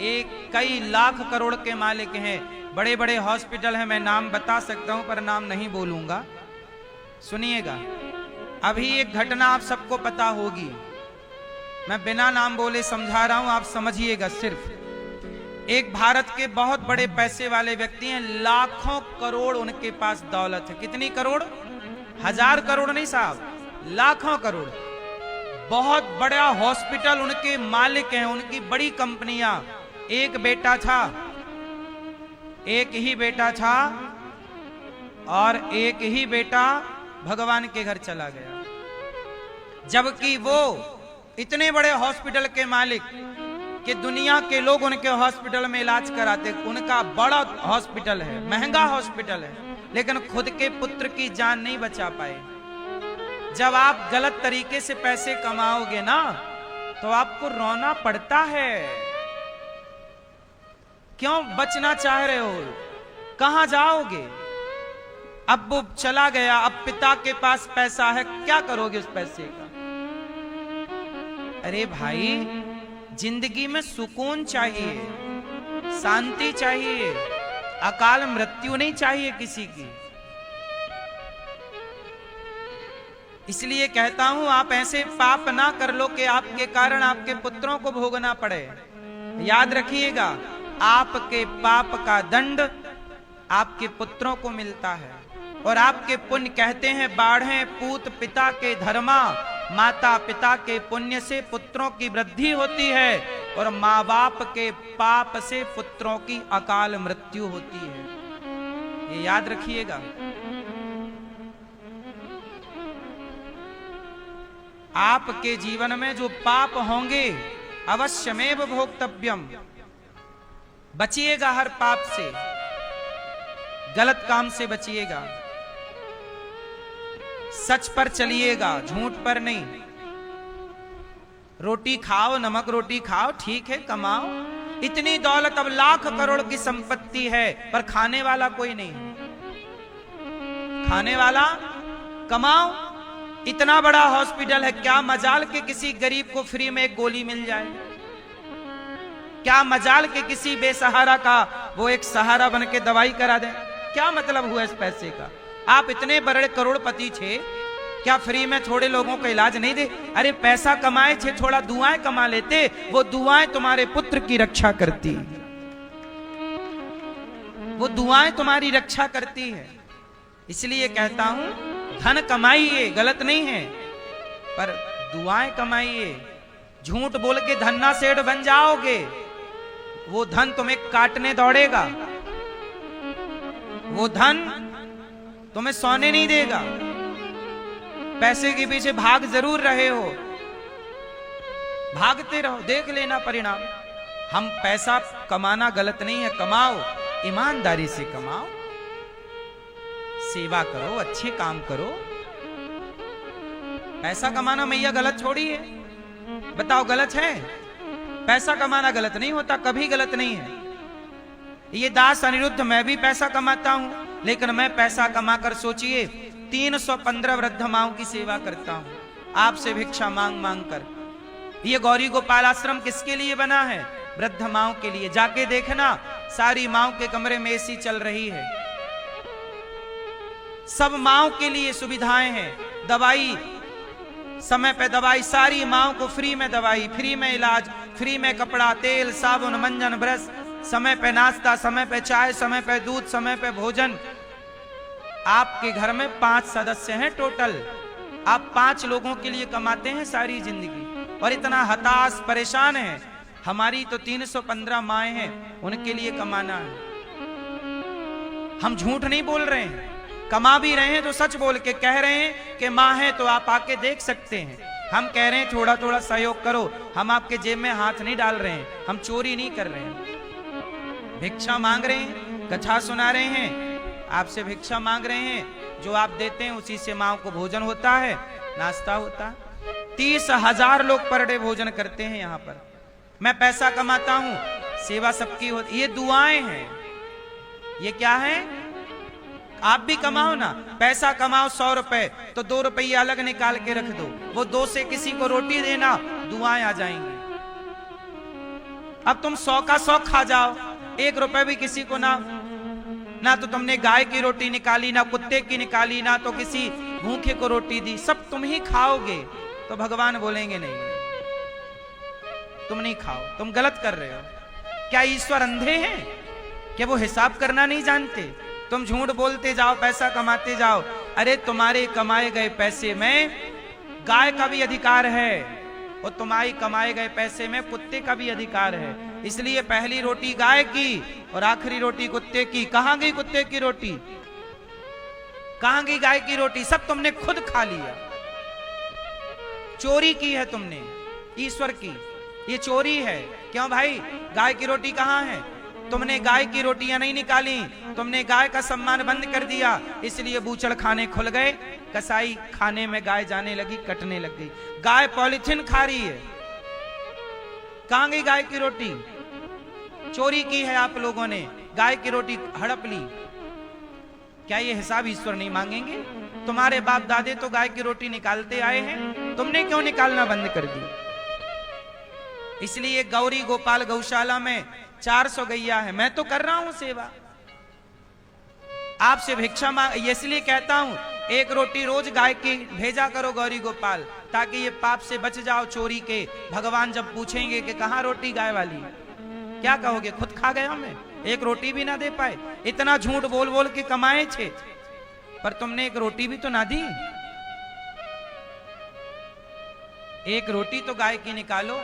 एक कई लाख करोड़ के मालिक हैं, बड़े बड़े हॉस्पिटल हैं, मैं नाम बता सकता हूं पर नाम नहीं बोलूंगा, सुनिएगा। अभी एक घटना आप सबको पता होगी, मैं बिना नाम बोले समझा रहा हूं, आप समझिएगा सिर्फ। एक भारत के बहुत बड़े पैसे वाले व्यक्ति हैं, लाखों करोड़ उनके पास दौलत है। कितनी करोड़? 1000 करोड़ नहीं साहब, लाखों करोड़। बहुत बड़ा हॉस्पिटल उनके मालिक हैं, उनकी बड़ी कंपनियां। एक बेटा था, एक ही बेटा था, और एक ही बेटा भगवान के घर चला गया। जबकि वो इतने बड़े हॉस्पिटल के मालिक कि दुनिया के लोग उनके हॉस्पिटल में इलाज कराते, उनका बड़ा हॉस्पिटल है, महंगा हॉस्पिटल है, लेकिन खुद के पुत्र की जान नहीं बचा पाए। जब आप गलत तरीके से पैसे कमाओगे ना, तो आपको रोना पड़ता है। क्यों बचना चाह रहे हो? कहां जाओगे? अब वो चला गया, अब पिता के पास पैसा है, क्या करोगे उस पैसे का? अरे भाई, जिंदगी में सुकून चाहिए, शांति चाहिए, अकाल मृत्यु नहीं चाहिए किसी की। इसलिए कहता हूं, आप ऐसे पाप ना कर लो कि आपके कारण आपके पुत्रों को भोगना पड़े। याद रखिएगा, आपके पाप का दंड आपके पुत्रों को मिलता है। और आपके पुण्य कहते हैं बाढ़े पूत पिता के धर्मा, माता पिता के पुण्य से पुत्रों की वृद्धि होती है, और माँ बाप के पाप से पुत्रों की अकाल मृत्यु होती है। ये याद रखिएगा। आपके जीवन में जो पाप होंगे अवश्यमेव भोक्तव्यम, बचिएगा हर पाप से, गलत काम से बचिएगा, सच पर चलिएगा, झूठ पर नहीं। रोटी खाओ, नमक रोटी खाओ, ठीक है, कमाओ। इतनी दौलत, अब लाख करोड़ की संपत्ति है, पर खाने वाला कोई नहीं। खाने वाला कमाओ। इतना बड़ा हॉस्पिटल है, क्या मजाल के किसी गरीब को फ्री में एक गोली मिल जाए? क्या मजाल के किसी बेसहारा का वो एक सहारा बन के दवाई करा दे? क्या मतलब हुआ इस पैसे का? आप इतने बड़े करोड़पति थे, क्या फ्री में थोड़े लोगों का इलाज नहीं दे? अरे पैसा कमाए थे, थोड़ा दुआएं कमा लेते, वो दुआएं तुम्हारे पुत्र की रक्षा करती, वो दुआएं तुम्हारी रक्षा करती है। इसलिए कहता हूं, धन कमाइए, गलत नहीं है, पर दुआएं कमाइए। झूठ बोल के धन्ना सेठ बन जाओगे, वो धन तुम्हें काटने दौड़ेगा। वो धन तुम्हें सोने नहीं देगा। पैसे के पीछे भाग जरूर रहे हो, भागते रहो, देख लेना परिणाम। हम पैसा कमाना गलत नहीं है, कमाओ, ईमानदारी से कमाओ, सेवा करो, अच्छे काम करो। पैसा कमाना मैया गलत छोड़ी है, बताओ गलत है? पैसा कमाना गलत नहीं होता, कभी गलत नहीं है। ये दास अनिरुद्ध, मैं भी पैसा कमाता हूं, लेकिन मैं पैसा कमाकर सोचिए 315 वृद्ध माओं की सेवा करता हूं, आपसे भिक्षा मांग मांग कर। ये गौरी गोपाल आश्रम किसके लिए बना है? वृद्ध माओं के लिए। जाके देखना, सारी माओं के कमरे में एसी चल रही है, सब माओं के लिए सुविधाएं हैं। दवाई समय पे दवाई, सारी माओं को फ्री में दवाई, फ्री में इलाज, फ्री में कपड़ा, तेल, साबुन, मंजन, ब्रश, समय पे नाश्ता, समय पे चाय, समय पे दूध, समय पे भोजन। आपके घर में 5 सदस्य हैं टोटल, आप 5 लोगों के लिए कमाते हैं सारी जिंदगी और इतना हताश परेशान है। हमारी तो 315 माएँ हैं, उनके लिए कमाना है। हम झूठ नहीं बोल रहे हैं, कमा भी रहे हैं तो सच बोल के कह रहे हैं कि माँ है तो आप आके देख सकते हैं। हम कह रहे हैं थोड़ा थोड़ा सहयोग करो, हम आपके जेब में हाथ नहीं डाल रहे हैं, हम चोरी नहीं कर रहे हैं। भिक्षा मांग रहे हैं, कथा सुना रहे हैं, आपसे भिक्षा मांग रहे हैं, जो आप देते हैं उसी से माँ को भोजन होता है, नाश्ता होता है। 30,000 लोग पर डे भोजन करते हैं यहाँ पर। मैं पैसा कमाता हूं, सेवा सबकी होती। ये दुआएं हैं, ये क्या है? आप भी कमाओ ना, पैसा कमाओ 100 रुपए तो 2 रुपये अलग निकाल के रख दो, वो 2 से किसी को रोटी देना, दुआएं आ जाएंगी। अब तुम 100 का 100 खा जाओ, 1 रुपए भी किसी को ना तो तुमने गाय की रोटी निकाली, ना कुत्ते की निकाली, ना तो किसी भूखे को रोटी दी, सब तुम ही खाओगे, तो भगवान बोलेंगे नहीं तुम नहीं खाओ, तुम गलत कर रहे हो। क्या ईश्वर अंधे हैं? क्या वो हिसाब करना नहीं जानते? तुम झूठ बोलते जाओ, पैसा कमाते जाओ। अरे तुम्हारे कमाए गए पैसे में गाय का भी अधिकार है और तुम्हारी कमाए गए पैसे में कुत्ते का भी अधिकार है। इसलिए पहली रोटी गाय की और आखिरी रोटी कुत्ते की। कहां गई कुत्ते की रोटी? कहां गई गाय की रोटी? सब तुमने खुद खा लिया, चोरी की है तुमने ईश्वर की, ये चोरी है। क्यों भाई? गाय की रोटी कहां है? तुमने गाय की रोटियां नहीं निकाली, तुमने गाय का सम्मान बंद कर दिया, इसलिए बूचड़ खाने खुल गए, कसाई खाने में गाय जाने लगी, कटने लग गई। गाय पॉलिथीन खा रही है, कहां गई गाय की रोटी? चोरी की है आप लोगों ने, गाय की रोटी हड़प ली। क्या ये हिसाब ईश्वर नहीं मांगेंगे? तुम्हारे बाप दादे तो गाय की रोटी निकालते आए हैं, तुमने क्यों निकालना बंद कर दी? इसलिए गौरी गोपाल गौशाला में 400 गैया है, मैं तो कर रहा हूं सेवा, आपसे भिक्षा मांग। इसलिए कहता हूं 1 रोटी रोज गाय की भेजा करो गौरी गोपाल, ताकि ये पाप से बच जाओ चोरी के। भगवान जब पूछेंगे कि कहां रोटी गाय वाली, क्या कहोगे? खुद खा गया मैं, 1 रोटी भी ना दे पाए। इतना झूठ बोल बोल के कमाए थे, पर तुमने 1 रोटी भी तो ना दी। 1 रोटी तो गाय की निकालो।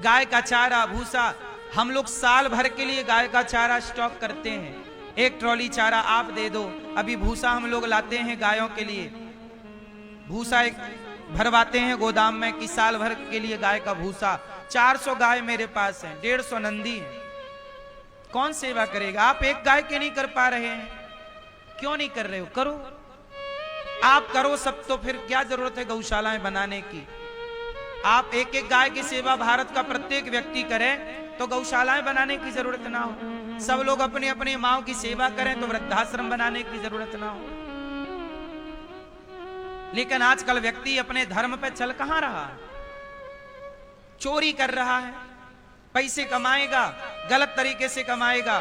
गाय का चारा भूसा, हम लोग साल भर के लिए गाय का चारा स्टॉक करते हैं। 1 ट्रॉली चारा आप दे दो। अभी भूसा हम लोग लाते हैं गायों के लिए, भूसा एक भरवाते हैं गोदाम में कि साल भर के लिए गाय का भूसा। 400 गाय मेरे पास हैं, 150 नंदी हैं। कौन सेवा करेगा? आप 1 गाय के नहीं कर पा रहे हैं, क्यों नहीं कर रहे हो? करो, आप करो सब, तो फिर क्या जरूरत है गौशालाएं बनाने की? आप 1-1 गाय की सेवा भारत का प्रत्येक व्यक्ति करे तो गौशालाएं बनाने की जरूरत ना हो। सब लोग अपनी अपनी माओ की सेवा करें तो वृद्धाश्रम बनाने की जरूरत ना हो। लेकिन आजकल व्यक्ति अपने धर्म पे चल कहां रहा है? चोरी कर रहा है, पैसे कमाएगा, गलत तरीके से कमाएगा।